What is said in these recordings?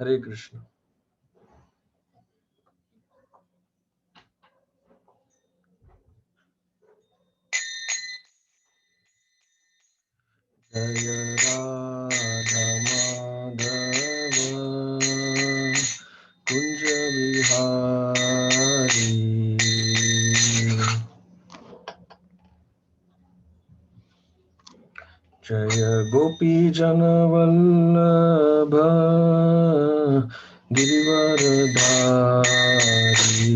हरे कृष्ण। जय राधा माधव कुंज बिहारी। जय गोपी जन वल्लभ गिरिवरधारी।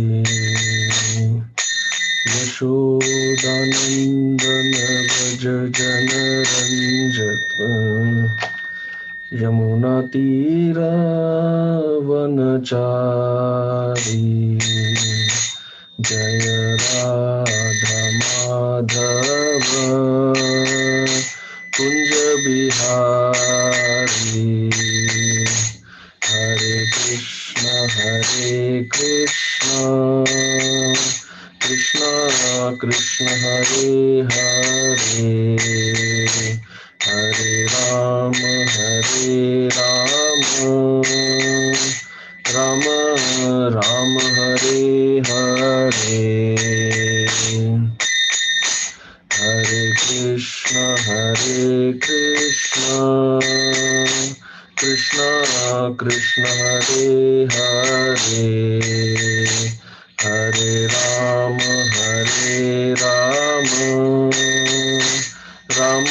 यशोदानंदन व्रज जनरंजक यमुना तीरवनचारी। जय राधा माधव कुंज बिहारी। हरे कृष्ण कृष्ण कृष्ण हरे हरे, हरे राम राम राम हरे हरे। हरे कृष्ण कृष्ण कृष्ण हरे हरे, हरे राम राम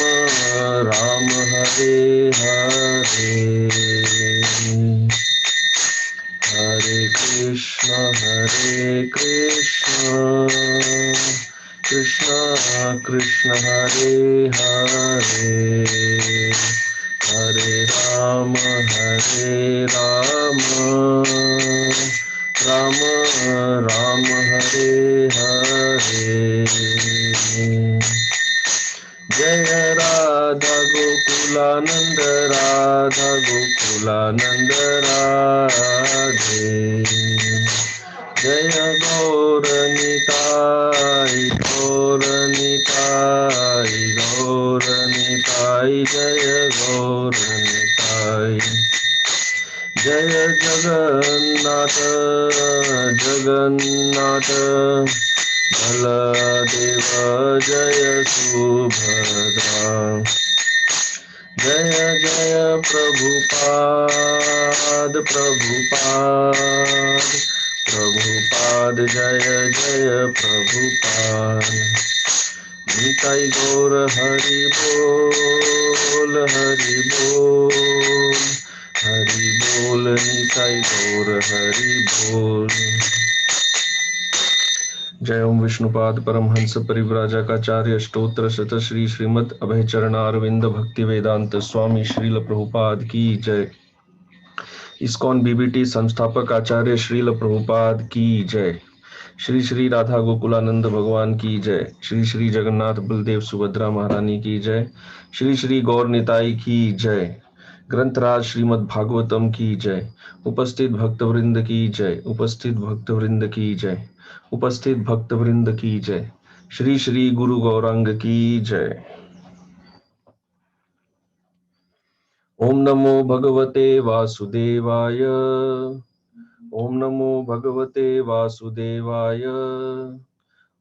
राम हरे हरे। हरे कृष्ण कृष्ण कृष्ण हरे हरे, हरे राम राम राम हरे हरे। जय राधा गोकुलानंद राधे। जय गौर निताई जय गौर निताई। जय जगन्नाथ बलदेव जय सुभद्रा। जय जय प्रभुपाद जय जय प्रभुपाद। निताई गौर हरि बोल निताई गौर हरि बोल। जय ओम विष्णुपाद परमहंस परिव्राजकाचार्य स्तोत्र शत श्री श्रीमद अभय चरणारविंद भक्ति वेदांत स्वामी श्रील प्रभुपाद की जय। इस्कॉन बीबीटी संस्थापक आचार्य श्रील प्रभुपाद की जय। श्री श्री राधा गोकुलानंद भगवान की जय। श्री श्री जगन्नाथ बलदेव सुभद्रा महारानी की जय। श्री श्री गौर निताई की जय। ग्रंथराज श्रीमद् भागवतम की जय। उपस्थित भक्तवृंद की जय। उपस्थित भक्तवृंद की जय। उपस्थित भक्तवृंद की जय। श्री श्री गुरु गौरांग की जय। ओम नमो भगवते वासुदेवाय। ओम नमो भगवते वासुदेवाय।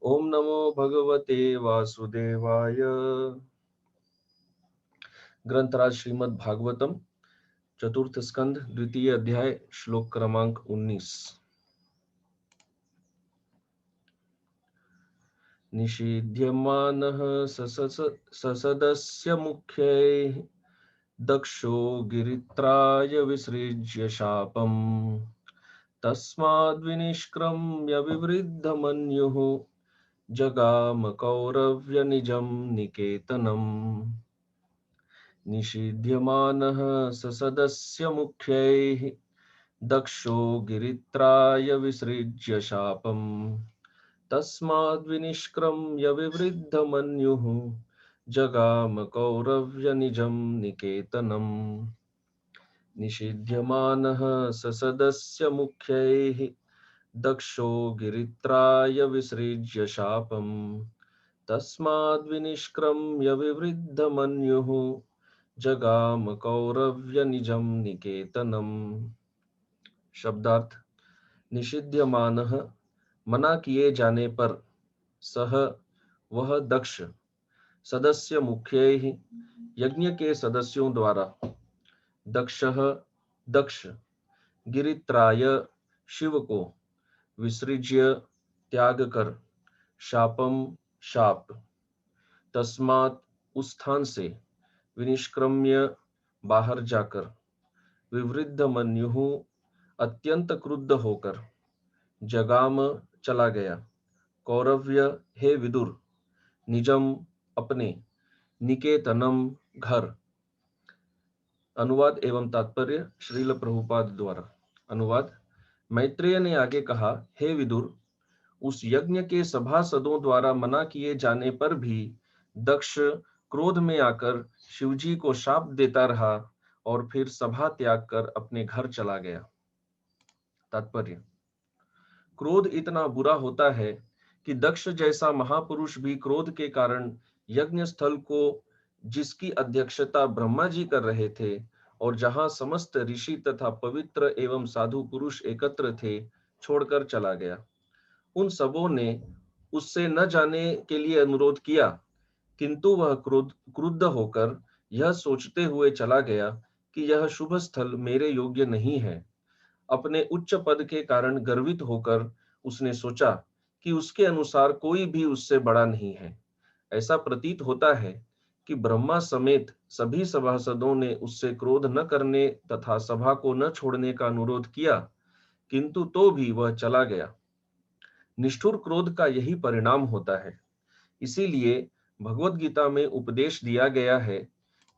ओम नमो भगवते वासुदेवाय। ग्रंथराज श्रीमद् भागवतम चतुर्थ स्कंद द्वितीय अध्याय श्लोक क्रमांक 19। निषिध्यमानः ससदस्य मुख्यैः दक्षो गिरित्राय विसृज्य शापम् तस्माद्विनिष्क्रम्य विवृद्धमन्युः जगाम कौरव्यनिजं निकेतनम्। निषिध्यमानः ससदस्य मुख्यैः दक्षो गिरित्राय विसृज्य शापम् तस्माद्विनिष्क्रम्य विवृद्धमन्युः जगाम कौरव्यनिजं निकेतनम्। निषिध्यमानः ससदस्य मुख्यैः दक्षो गिरित्राय विसृज्य शापम् तस्माद्विनिष्क्रम्य विवृद्धमन्युः जगाम कौरव्यनिजं निकेतनम्। शब्दार्थ निषिध्यमानः मना किए जाने पर, सह वह दक्ष सदस्य मुख्यैः यज्ञ के सदस्यों द्वारा, दक्षः दक्ष गिरित्राय शिव को विसृज्य त्याग कर, शापम शाप, तस्मात् उस स्थान से विनिष्क्रम्य बाहर जाकर, विवृद्ध मन्युः अत्यंत क्रुद्ध होकर, जगाम चला गया, कौरव्य हे विदुर, निजम अपने, निकेतनम घर। अनुवाद एवं तात्पर्य श्रील प्रभुपाद द्वारा। अनुवाद मैत्रेय ने आगे कहा, हे विदुर, उस यज्ञ के सभासदों द्वारा मना किए जाने पर भी दक्ष क्रोध में आकर शिवजी को शाप देता रहा और फिर सभा त्याग कर अपने घर चला गया। तात्पर्य क्रोध इतना बुरा होता है कि दक्ष जैसा महापुरुष भी क्रोध के कारण यज्ञ स्थल को, जिसकी अध्यक्षता ब्रह्मा जी कर रहे थे और जहां समस्त ऋषि तथा पवित्र एवं साधु पुरुष एकत्र थे, छोड़कर चला गया। उन सबों ने उससे न जाने के लिए अनुरोध किया, किंतु वह क्रुद्ध होकर यह सोचते हुए चला गया कि यह शुभ स्थल मेरे योग्य नहीं है। अपने उच्च पद के कारण गर्वित होकर उसने सोचा कि उसके अनुसार कोई भी उससे बड़ा नहीं है। ऐसा प्रतीत होता है कि ब्रह्मा समेत सभी सभासदों ने उससे क्रोध न करने तथा सभा को न छोड़ने का अनुरोध किया, किंतु तो भी वह चला गया। निष्ठुर क्रोध का यही परिणाम होता है। इसीलिए भगवत गीता में उपदेश दिया गया है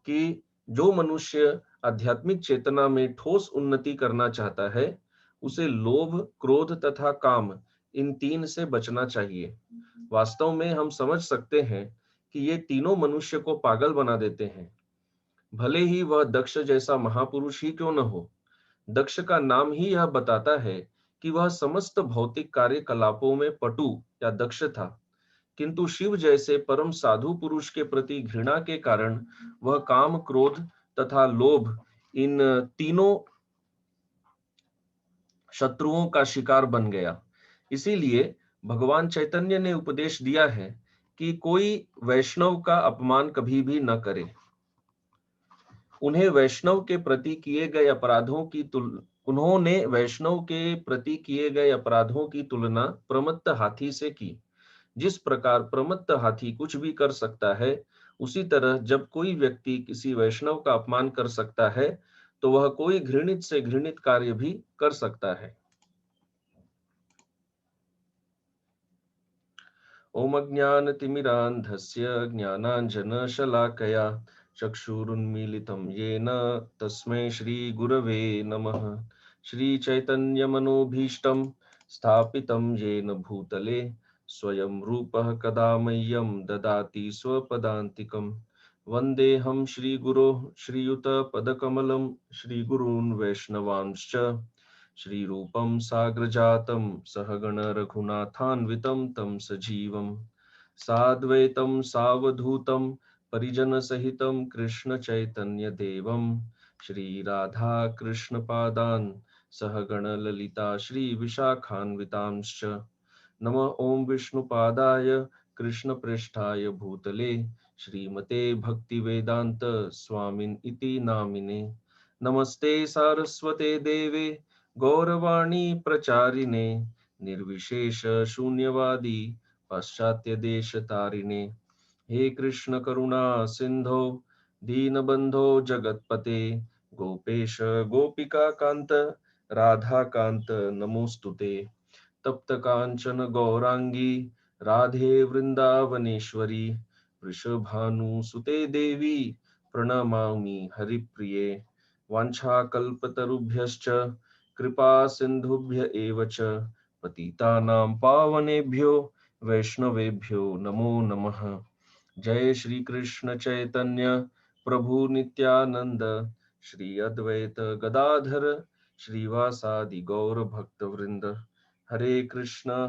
कि जो मनुष्य आध्यात्मिक चेतना में ठोस उन्नति करना चाहता है, उसे लोभ, क्रोध तथा काम, इन तीन से बचना चाहिए। वास्तव में हम समझ सकते हैं कि ये तीनों मनुष्य को पागल बना देते हैं, भले ही वह दक्ष जैसा महापुरुष ही क्यों न हो। दक्ष का नाम ही यह बताता है कि वह समस्त भौतिक कार्यकलापों में पटु या दक्ष था, किंतु शिव जैसे परम साधु पुरुष के प्रति घृणा के कारण वह काम, क्रोध तथा लोभ, इन तीनों शत्रुओं का शिकार बन गया। इसीलिए भगवान चैतन्य ने उपदेश दिया है कि कोई वैष्णव का अपमान कभी भी न करे। उन्होंने वैष्णव के प्रति किए गए अपराधों की तुलना प्रमत्त हाथी से की। जिस प्रकार प्रमत्त हाथी कुछ भी कर सकता है, उसी तरह जब कोई व्यक्ति किसी वैष्णव का अपमान कर सकता है, तो वह कोई घृणित से घृणित कार्य भी कर सकता है। ओम अज्ञानतिमिरान्धस्य ज्ञानाञ्जनशलाकया चक्षुरुन्मीलितं येन तस्मै श्रीगुरवे नमः। श्रीचैतन्यमनोभीष्टं स्थापितं येन भूतले स्वयं रूपः कदा मह्यं ददाति स्वपदान्तिकम्। वन्देऽहं श्रीगुरो श्रीयुतपदकमलं श्रीगुरून् वैष्णवांश्च श्रीरूपं साग्रजातं सहगण रघुनाथान्वितं तं सजीवं साद्वैतं सावधूतं परिजनसहितं कृष्ण चैतन्य देवं श्रीराधा कृष्णपादान् सहगण ललिता श्री विशाखान्वितांश्च। नमः ओं विष्णुपादाय कृष्णप्रेष्ठाय भूतले श्रीमते भक्तिवेदांत स्वामिन् इति नामिने। नमस्ते सारस्वते देवे गौरवाणी प्रचारिणे निर्विशेष शून्यवादी पाश्चात्य देश तारिणे। हे कृष्ण करुणा सिंधो दीनबंधो जगतपते गोपेश गोपिका कांत राधा कांत नमोस्तुते। तप्त कांचन गौरांगी राधे वृंदावनेश्वरी वृषभानुसुते देवी प्रणमामि हरिप्रिये। वाञ्छाकल्पतरुभ्यश्च कृपा सिन्धुभ्य एव च पतितानां पावनेभ्यो वैष्णवेभ्यो नमो नमः। जय श्री कृष्ण चैतन्य प्रभु नित्यानंद श्री अद्वैत गदाधर श्रीवासादि गौर भक्त वृंद। हरे कृष्ण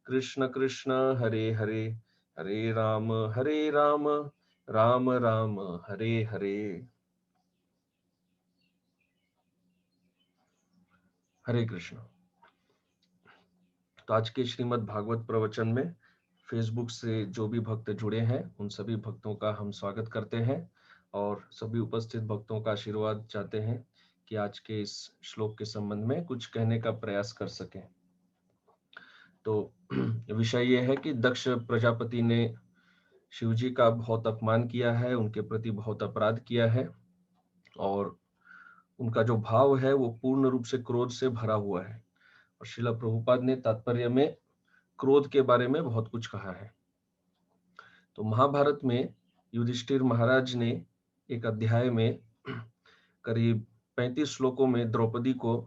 कृष्ण कृष्ण हरे हरे, हरे राम राम राम हरे हरे। हरे कृष्ण। तो आज के श्रीमद् भागवत प्रवचन में फेसबुक से जो भी भक्त जुड़े हैं उन सभी भक्तों का हम स्वागत करते हैं और सभी उपस्थित भक्तों का आशीर्वाद चाहते हैं कि आज के इस श्लोक के संबंध में कुछ कहने का प्रयास कर सकें। तो विषय यह है कि दक्ष प्रजापति ने शिव जी का बहुत अपमान किया है, उनके प्रति बहुत अपराध किया है और उनका जो भाव है वो पूर्ण रूप से क्रोध से भरा हुआ है। और श्रील प्रभुपाद ने तात्पर्य में क्रोध के बारे में बहुत कुछ कहा है। तो महाभारत में युधिष्ठिर महाराज ने एक अध्याय में करीब 35 श्लोकों में द्रौपदी को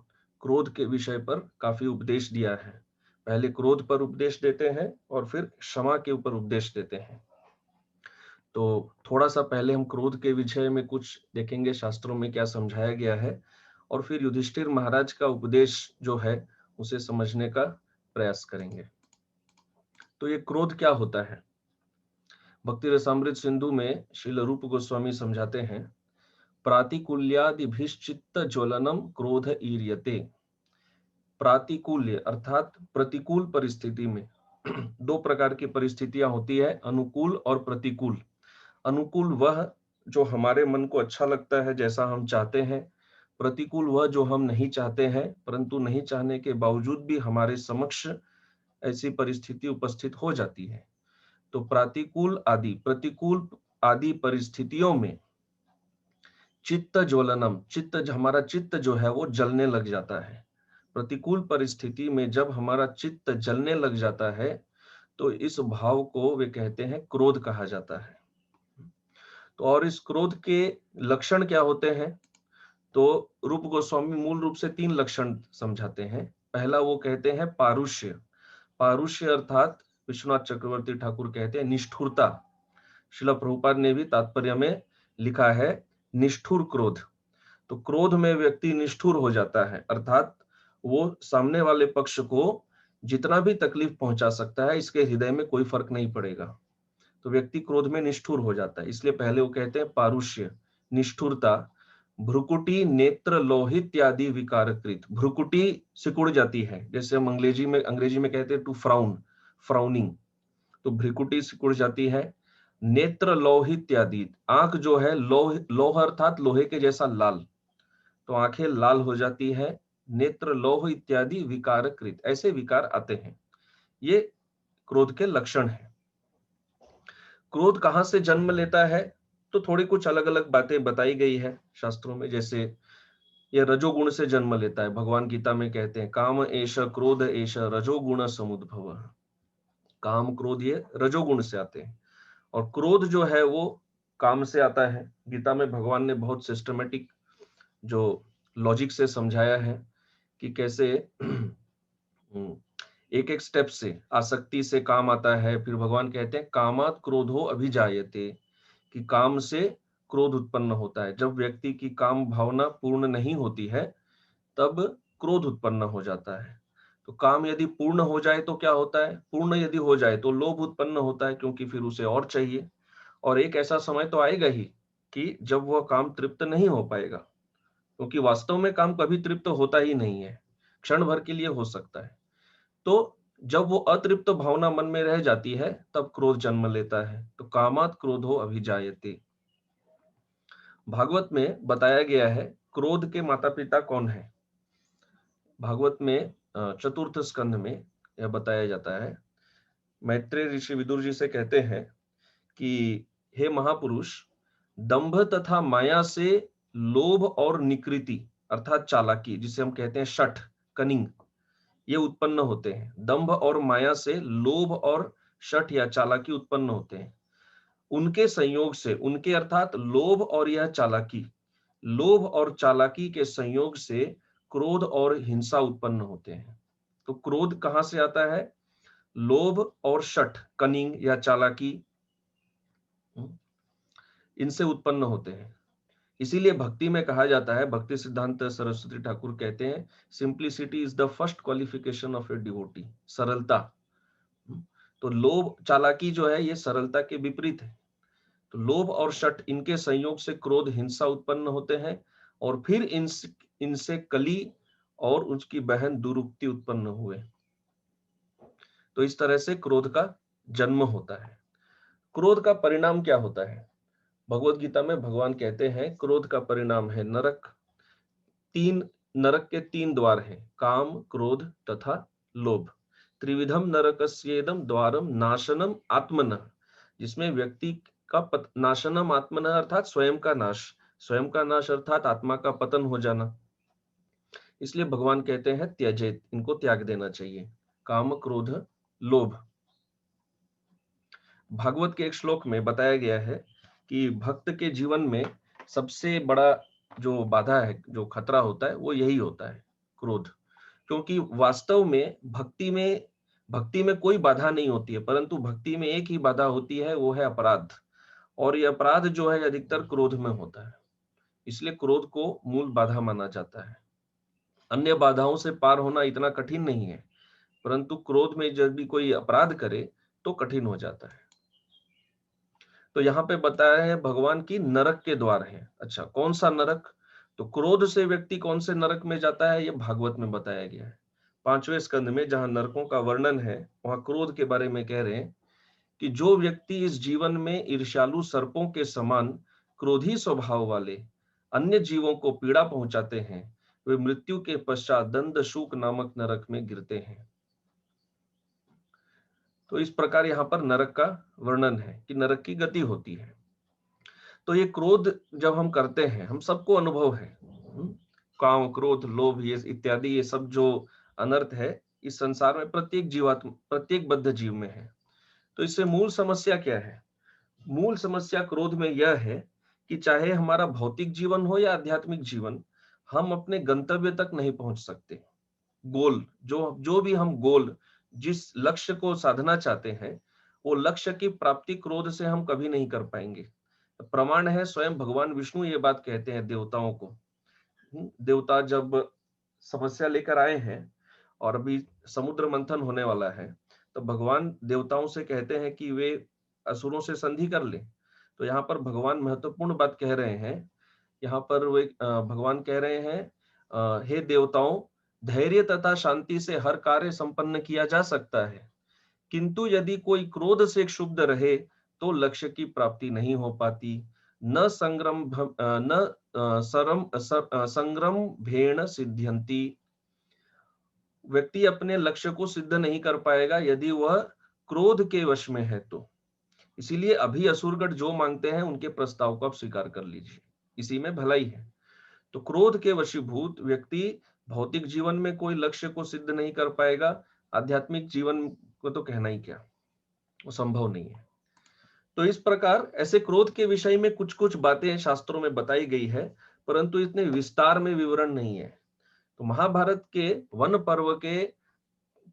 क्रोध के विषय पर काफी उपदेश दिया है। पहले क्रोध पर उपदेश देते हैं और फिर क्षमा के ऊपर उपदेश देते हैं। तो थोड़ा सा पहले हम क्रोध के विषय में कुछ देखेंगे, शास्त्रों में क्या समझाया गया है, और फिर युधिष्ठिर महाराज का उपदेश जो है उसे समझने का प्रयास करेंगे। तो ये क्रोध क्या होता है? भक्ति रसामृत सिंधु में श्रील रूप गोस्वामी समझाते हैं, प्रातिकूल्यादिभिश्चित्त ज्वलनम क्रोध ईर्यते। प्रातिकूल्य अर्थात प्रतिकूल परिस्थिति में दो प्रकार की परिस्थितियां होती है, अनुकूल और प्रतिकूल। अनुकूल वह जो हमारे मन को अच्छा लगता है, जैसा हम चाहते हैं। प्रतिकूल वह जो हम नहीं चाहते हैं, परंतु नहीं चाहने के बावजूद भी हमारे समक्ष ऐसी परिस्थिति उपस्थित हो जाती है। तो प्रतिकूल आदि परिस्थितियों में चित्त ज्वलनम, हमारा चित्त जो है वो जलने लग जाता है। प्रतिकूल परिस्थिति में जब हमारा चित्त जलने लग जाता है तो इस भाव को वे कहते हैं क्रोध कहा जाता है। तो और इस क्रोध के लक्षण क्या होते हैं? तो रूप गोस्वामी मूल रूप से 3 लक्षण समझाते हैं। पहला वो कहते हैं पारुष्य। पारुष्य अर्थात विश्वनाथ चक्रवर्ती ठाकुर कहते हैं निष्ठुरता। श्रील प्रभुपाद ने भी तात्पर्य में लिखा है निष्ठुर क्रोध। तो क्रोध में व्यक्ति निष्ठुर हो जाता है, अर्थात वो सामने वाले पक्ष को जितना भी तकलीफ पहुंचा सकता है, इसके हृदय में कोई फर्क नहीं पड़ेगा। तो व्यक्ति क्रोध में निष्ठुर हो जाता है, इसलिए पहले वो कहते हैं पारुष्य, निष्ठुरता। भ्रुकुटी नेत्र लोहित्यादि विकारकृत, भ्रुकुटी सिकुड़ जाती है, जैसे हम अंग्रेजी में कहते हैं टू फ्राउन, फ्राउनिंग। तो भ्रुकुटी सिकुड़ जाती है। नेत्र लोहित्यादि, आंख जो है लोह अर्थात लोहे के जैसा लाल, तो आंखें लाल हो जाती है। नेत्र लोह इत्यादि विकारकृत, ऐसे विकार आते हैं। ये क्रोध के लक्षण है। क्रोध कहां से जन्म लेता है? तो थोड़ी कुछ अलग अलग बातें बताई गई है शास्त्रों में। जैसे ये रजोगुण से जन्म लेता है। भगवान गीता में कहते हैं काम एष क्रोध एष रजोगुण समुद्भव। काम क्रोध ये रजोगुण से आते हैं और क्रोध जो है वो काम से आता है। गीता में भगवान ने बहुत सिस्टमेटिक जो लॉजिक से समझाया है कि कैसे एक एक स्टेप से आसक्ति से काम आता है। फिर भगवान कहते हैं कामात् क्रोधो अभिजायते, कि काम से क्रोध उत्पन्न होता है। जब व्यक्ति की काम भावना पूर्ण नहीं होती है तब क्रोध उत्पन्न हो जाता है। तो काम यदि पूर्ण हो जाए तो क्या होता है? पूर्ण यदि हो जाए तो लोभ उत्पन्न होता है, क्योंकि फिर उसे और चाहिए। और एक ऐसा समय तो आएगा ही कि जब वह काम तृप्त नहीं हो पाएगा, क्योंकि वास्तव में काम कभी तृप्त होता ही नहीं है, क्षण भर के लिए हो सकता है। तो जब वो अतृप्त भावना मन में रह जाती है तब क्रोध जन्म लेता है। तो कामात् क्रोधो अभिजायते। भागवत में बताया गया है क्रोध के माता पिता कौन है। भागवत में चतुर्थ स्कंध में यह बताया जाता है। मैत्रेय ऋषि विदुर जी से कहते हैं कि हे महापुरुष, दंभ तथा माया से लोभ और निकृति अर्थात चालाकी, जिसे हम कहते हैं शठ, कनिंग, ये उत्पन्न होते हैं। दंभ और माया से लोभ और शठ या चालाकी उत्पन्न होते हैं। उनके संयोग से, उनके अर्थात लोभ और यह चालाकी, लोभ और चालाकी के संयोग से क्रोध और हिंसा उत्पन्न होते हैं। तो क्रोध कहां से आता है? लोभ और शठ, कनिंग या चालाकी, इनसे उत्पन्न होते हैं। इसीलिए भक्ति में कहा जाता है, भक्ति सिद्धांत सरस्वती ठाकुर कहते हैं, simplicity is the first qualification of a devotee. सरलता। तो लोभ चालाकी जो है ये सरलता के विपरीत है। तो लोभ और शठ, इनके संयोग से क्रोध हिंसा उत्पन्न होते हैं और फिर इनसे कली और उसकी बहन दुरुक्ति उत्पन्न हुए। तो इस तरह से क्रोध का जन्म होता है। क्रोध का परिणाम क्या होता है? भगवत गीता में भगवान कहते हैं क्रोध का परिणाम है नरक। नरक के 3 द्वार हैं, काम, क्रोध तथा लोभ। त्रिविधम नरकस्येदम द्वारम नाशनम आत्मनः, जिसमें व्यक्ति का नाशनम आत्मनः अर्थात स्वयं का नाश अर्थात आत्मा का पतन हो जाना। इसलिए भगवान कहते हैं त्यजेत, इनको त्याग देना चाहिए, काम, क्रोध, लोभ। भागवत के एक श्लोक में बताया गया है कि भक्त के जीवन में सबसे बड़ा जो बाधा है, जो खतरा होता है, वो यही होता है, क्रोध। क्योंकि वास्तव में भक्ति में कोई बाधा नहीं होती है, परंतु भक्ति में एक ही बाधा होती है, वो है अपराध। और ये अपराध जो है अधिकतर क्रोध में होता है। इसलिए क्रोध को मूल बाधा माना जाता है। अन्य बाधाओं से पार होना इतना कठिन नहीं है, परंतु क्रोध में जब भी कोई अपराध करे तो कठिन हो जाता है। तो यहाँ पे बताया है भगवान की नरक के द्वार है। अच्छा, कौन सा नरक? तो क्रोध से व्यक्ति कौन से नरक में जाता है, ये भागवत में बताया गया है। 5वें स्कंद में जहां नरकों का वर्णन है, वहां क्रोध के बारे में कह रहे हैं कि जो व्यक्ति इस जीवन में ईर्ष्यालु सर्पों के समान क्रोधी स्वभाव वाले अन्य जीवों को पीड़ा पहुंचाते हैं, वे मृत्यु के पश्चात दंड शूक नामक नरक में गिरते हैं। तो इस प्रकार यहाँ पर नरक का वर्णन है कि नरक की गति होती है। तो ये क्रोध जब हम करते हैं, हम सबको अनुभव है, काम, क्रोध, लोभ, ये इत्यादि, ये सब जो अनर्थ है इस संसार में प्रत्येक बद्ध जीव में है। तो इससे मूल समस्या क्या है? मूल समस्या क्रोध में यह है कि चाहे हमारा भौतिक जीवन हो या आध्यात्मिक जीवन, हम अपने गंतव्य तक नहीं पहुंच सकते। गोल जो भी हम गोल, जिस लक्ष्य को साधना चाहते हैं, वो लक्ष्य की प्राप्ति क्रोध से हम कभी नहीं कर पाएंगे। प्रमाण है, स्वयं भगवान विष्णु ये बात कहते हैं देवताओं को। देवता जब समस्या लेकर आए हैं और अभी समुद्र मंथन होने वाला है, तो भगवान देवताओं से कहते हैं कि वे असुरों से संधि कर ले। तो यहाँ पर भगवान महत्वपूर्ण बात कह रहे हैं। यहाँ पर वे भगवान कह रहे हैं, हे देवताओं, धैर्य तथा शांति से हर कार्य संपन्न किया जा सकता है, किंतु यदि कोई क्रोध से क्षुब्ध रहे तो लक्ष्य की प्राप्ति नहीं हो पाती। न संग्रम भेण सिद्ध्यंती, व्यक्ति अपने लक्ष्य को सिद्ध नहीं कर पाएगा यदि वह क्रोध के वश में है तो। इसीलिए अभी असुरगढ़ जो मांगते हैं उनके प्रस्ताव को आप स्वीकार कर लीजिए, इसी में भलाई है। तो क्रोध के वशीभूत व्यक्ति भौतिक जीवन में कोई लक्ष्य को सिद्ध नहीं कर पाएगा, आध्यात्मिक जीवन को तो कहना ही क्या, वो संभव नहीं है। तो इस प्रकार ऐसे क्रोध के विषय में कुछ कुछ बातें शास्त्रों में बताई गई है, परंतु इतने विस्तार में विवरण नहीं है। तो महाभारत के वन पर्व के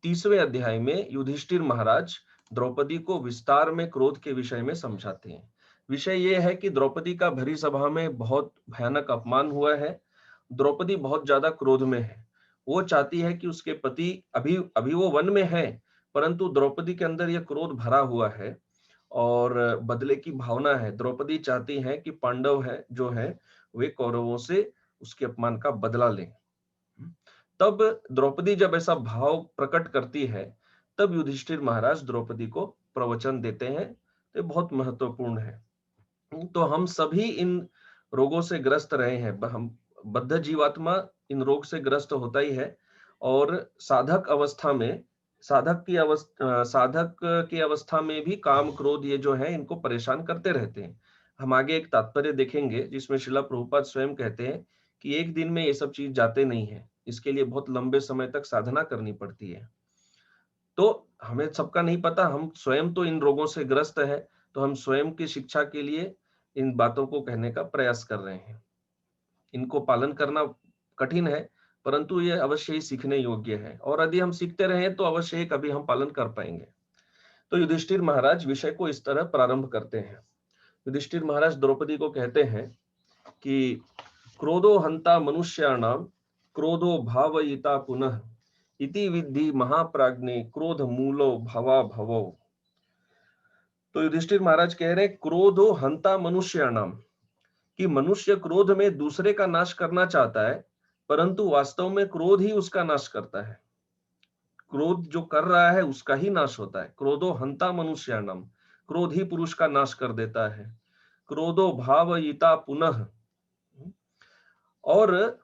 30वें अध्याय में युधिष्ठिर महाराज द्रौपदी को विस्तार में क्रोध के विषय में समझाते हैं। विषय यह है कि द्रौपदी का भरी सभा में बहुत भयानक अपमान हुआ है। द्रौपदी बहुत ज्यादा क्रोध में है। वो चाहती है कि उसके पति, अभी अभी वो वन में है, परंतु द्रौपदी के अंदर यह क्रोध भरा हुआ है और बदले की भावना है। द्रौपदी चाहती है कि पांडव है जो है वे कौरवों से उसके अपमान का बदला लें। तब द्रौपदी जब ऐसा भाव प्रकट करती है, तब युधिष्ठिर महाराज द्रौपदी को प्रवचन देते हैं। तो बहुत महत्वपूर्ण है। तो हम सभी इन रोगों से ग्रस्त रहे हैं। हम बद्ध जीवात्मा इन रोग से ग्रस्त होता ही है। और साधक की अवस्था में भी काम, क्रोध ये जो है इनको परेशान करते रहते हैं। हम आगे एक तात्पर्य देखेंगे जिसमें श्रील प्रभुपाद स्वयं कहते हैं कि एक दिन में ये सब चीज जाते नहीं है, इसके लिए बहुत लंबे समय तक साधना करनी पड़ती है। तो हमें सबका नहीं पता, हम स्वयं तो इन रोगों से ग्रस्त है, तो हम स्वयं की शिक्षा के लिए इन बातों को कहने का प्रयास कर रहे हैं। इनको पालन करना कठिन है, परंतु ये अवश्य ही सीखने योग्य है, और यदि हम सीखते रहे तो अवश्य ही कभी हम पालन कर पाएंगे। तो युधिष्ठिर महाराज विषय को इस तरह प्रारंभ करते हैं। युधिष्ठिर महाराज द्रौपदी को कहते हैं कि क्रोधो हंता मनुष्याणाम क्रोधो भावयिता पुनः इति विद्धि महाप्राज्ञे क्रोध मूलो भवा भवो। तो युधिष्ठिर महाराज कह रहे क्रोधो हंता मनुष्याणाम, कि मनुष्य क्रोध में दूसरे का नाश करना चाहता है, परंतु वास्तव में क्रोध ही उसका नाश करता है। क्रोध जो कर रहा है उसका ही नाश होता है। क्रोधो हंता मनुष्याणाम, क्रोध ही पुरुष का नाश कर देता है। क्रोधो भावयिता पुनः, और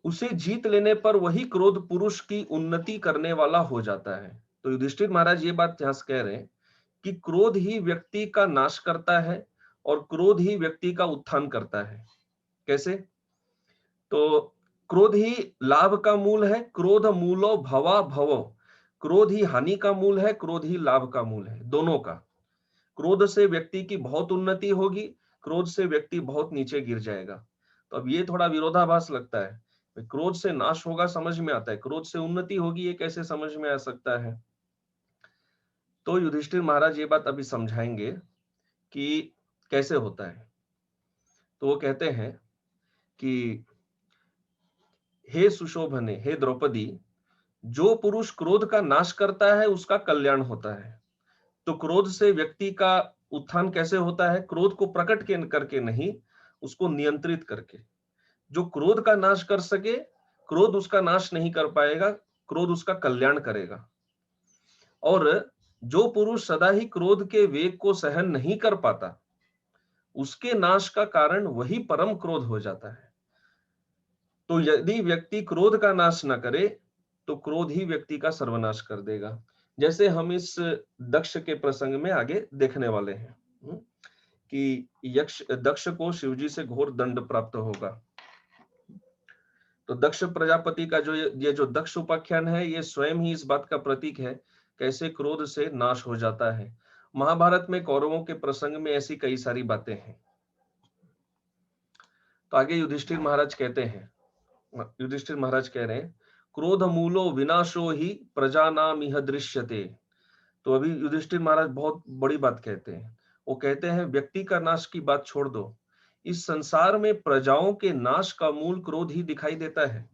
उसे जीत लेने पर वही क्रोध पुरुष की उन्नति करने वाला हो जाता है। तो युधिष्ठिर महाराज ये बात यहां से कह रहे हैं कि क्रोध ही व्यक्ति का नाश करता है और क्रोध ही व्यक्ति का उत्थान करता है। कैसे? तो क्रोध ही लाभ का मूल है, क्रोध मूलो भवा भवो, क्रोध ही हानि का मूल है, क्रोध ही लाभ का मूल है, दोनों का। क्रोध से व्यक्ति की बहुत उन्नति होगी, क्रोध से व्यक्ति बहुत नीचे गिर जाएगा। तो अब ये थोड़ा विरोधाभास लगता है। क्रोध से नाश होगा समझ में आता है, क्रोध से उन्नति होगी ये कैसे समझ में आ सकता है? तो युधिष्ठिर महाराज ये बात अभी समझाएंगे कि कैसे होता है। तो वो कहते हैं कि हे सुशोभने, हे द्रौपदी, जो पुरुष क्रोध का नाश करता है उसका कल्याण होता है। तो क्रोध से व्यक्ति का उत्थान कैसे होता है? क्रोध को प्रकट करके नहीं, उसको नियंत्रित करके। जो क्रोध का नाश कर सके, क्रोध उसका नाश नहीं कर पाएगा, क्रोध उसका कल्याण करेगा। और जो पुरुष सदा ही क्रोध के वेग को सहन नहीं कर पाता, उसके नाश का कारण वही परम क्रोध हो जाता है। तो यदि व्यक्ति क्रोध का नाश न करे तो क्रोध ही व्यक्ति का सर्वनाश कर देगा। जैसे हम इस दक्ष के प्रसंग में आगे देखने वाले हैं कि दक्ष को शिवजी से घोर दंड प्राप्त होगा। तो दक्ष प्रजापति का जो ये जो दक्ष उपाख्यान है, ये स्वयं ही इस बात का प्रतीक है कैसे क्रोध से नाश हो जाता है। महाभारत में कौरवों के प्रसंग में ऐसी कई सारी बातें हैं। तो आगे युधिष्ठिर महाराज कहते हैं, युधिष्ठिर महाराज कह रहे हैं, क्रोध मूलो विनाशो ही प्रजानाम इह दृश्यते। तो अभी युधिष्ठिर महाराज बहुत बड़ी बात कहते हैं। वो कहते हैं व्यक्ति का नाश की बात छोड़ दो, इस संसार में प्रजाओं के नाश का मूल क्रोध ही दिखाई देता है।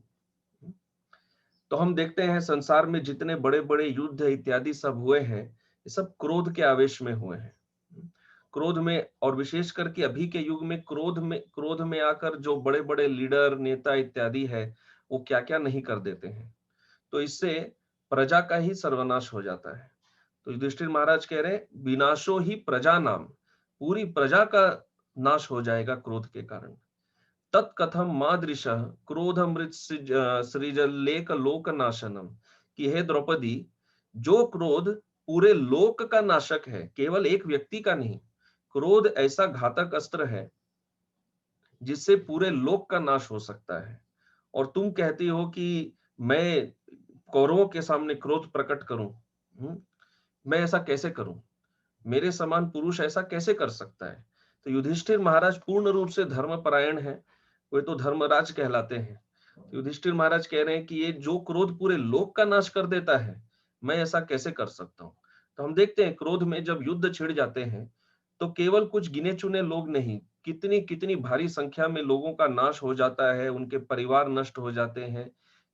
तो हम देखते हैं संसार में जितने बड़े बड़े युद्ध इत्यादि सब हुए हैं, ये सब क्रोध के आवेश में हुए हैं। क्रोध में, और विशेष करके अभी के युग में क्रोध में आकर जो बड़े बड़े लीडर नेता इत्यादि है, वो क्या क्या नहीं कर देते हैं। तो इससे प्रजा का ही सर्वनाश हो जाता है। तो युधिष्ठिर महाराज कह रहे हैं विनाशो ही प्रजा नाम, पूरी प्रजा का नाश हो जाएगा क्रोध के कारण। तत्कथम मादृश क्रोध मृत सृजलेक लोक नाशनम, कि हे द्रौपदी, जो क्रोध पूरे लोक का नाशक है, केवल एक व्यक्ति का नहीं, क्रोध ऐसा घातक अस्त्र है जिससे पूरे लोक का नाश हो सकता है। और तुम कहती हो कि मैं कौरवों के सामने क्रोध प्रकट करूं, मैं ऐसा कैसे करूं? मेरे समान पुरुष ऐसा कैसे कर सकता है? तो युधिष्ठिर महाराज पूर्ण रूप से धर्मपरायण है, वे तो धर्मराज कहलाते हैं। युधिष्ठिर महाराज कह रहे हैं कि ये जो क्रोध पूरे लोक का नाश कर देता है, मैं ऐसा कैसे कर सकता हूं? तो हम देखते हैं क्रोध में जब युद्ध छिड़ जाते हैं तो केवल कुछ गिने चुने लोग नहीं, कितनी कितनी भारी संख्या में लोगों का नाश हो जाता है, उनके परिवार नष्ट हो जाते हैं,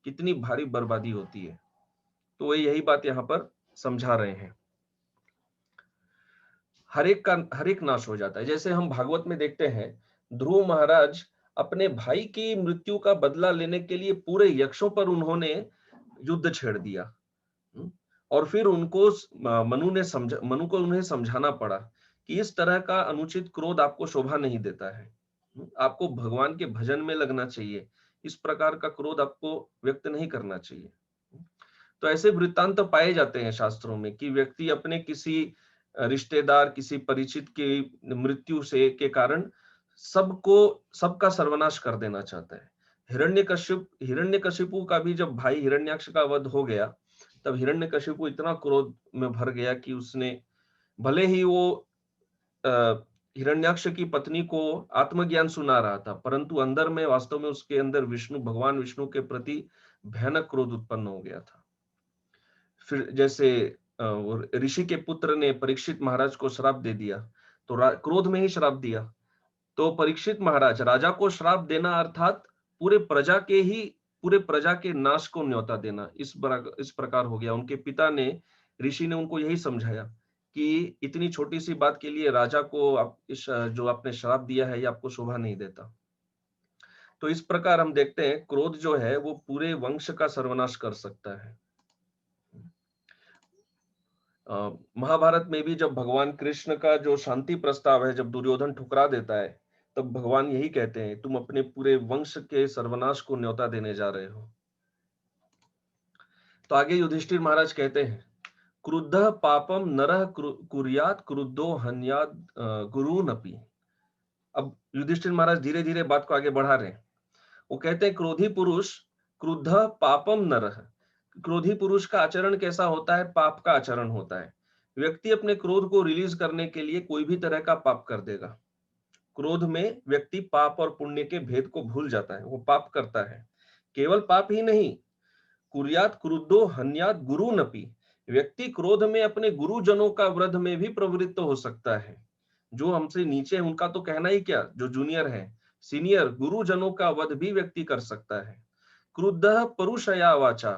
कितनी भारी बर्बादी होती है। तो वे यही बात यहाँ पर समझा रहे हैं। हर एक नाश हो जाता है। जैसे हम भागवत में देखते हैं, ध्रुव महाराज अपने भाई की मृत्यु का बदला लेने के लिए पूरे यक्षों पर उन्होंने युद्ध छेड़ दिया। और फिर उनको मनु को उन्हें समझाना पड़ा कि इस तरह का अनुचित क्रोध आपको शोभा नहीं देता है, आपको भगवान के भजन में लगना चाहिए, इस प्रकार का क्रोध आपको व्यक्त नहीं करना चाहिए। तो ऐसे वृत्तांत पाए जाते हैं शास्त्रों में कि व्यक्ति अपने किसी रिश्तेदार, किसी परिचित की मृत्यु से के कारण सबका सर्वनाश कर देना चाहता है। हिरण्यकशिपु का भी जब भाई हिरण्याक्ष का वध हो गया, तब हिरण्यकशिपु इतना क्रोध में भर गया कि उसने, भले ही वो हिरण्याक्ष की पत्नी को आत्मज्ञान सुना रहा था, परंतु अंदर में वास्तव में उसके अंदर भगवान विष्णु के प्रति भयानक क्रोध उत्पन्न हो गया था। फिर जैसे ऋषि के पुत्र ने परीक्षित महाराज को श्राप दे दिया, तो क्रोध में ही श्राप दिया। तो परीक्षित महाराज, राजा को श्राप देना अर्थात पूरे प्रजा के नाश को न्योता देना, इस प्रकार हो गया। उनके पिता ने, ऋषि ने उनको यही समझाया कि इतनी छोटी सी बात के लिए राजा को जो आपने श्राप दिया है, ये आपको शोभा नहीं देता। तो इस प्रकार हम देखते हैं क्रोध जो है वो पूरे वंश का सर्वनाश कर सकता है। महाभारत में भी जब भगवान कृष्ण का जो शांति प्रस्ताव है, जब दुर्योधन ठुकरा देता है, तब भगवान यही कहते हैं, तुम अपने पूरे वंश के सर्वनाश को न्योता देने जा रहे हो। तो आगे युधिष्ठिर महाराज कहते हैं, क्रुद्धः पापम नरः कुर्यात् क्रुद्धो हन्यात् गुरूनपि। अब युधिष्ठिर महाराज धीरे धीरे बात को आगे बढ़ा रहे हैं। वो कहते हैं, क्रोधी पुरुष क्रुद्धः पापम नरः, क्रोधी पुरुष का आचरण कैसा होता है? पाप का आचरण होता है। व्यक्ति अपने क्रोध को रिलीज करने के लिए कोई भी तरह का पाप कर देगा। क्रोध में व्यक्ति पाप और पुण्य के भेद को भूल जाता है, वो पाप करता है। केवल पाप ही नहीं, कुर्यात क्रुद्धो हन्यात गुरुनपि, व्यक्ति क्रोध में अपने गुरुजनों का वध में भी प्रवृत्त हो सकता है। जो हमसे नीचे है उनका तो कहना ही क्या, जो जूनियर है, सीनियर गुरुजनों का वध भी व्यक्ति कर सकता है। क्रुद्धः परुषया वाचा,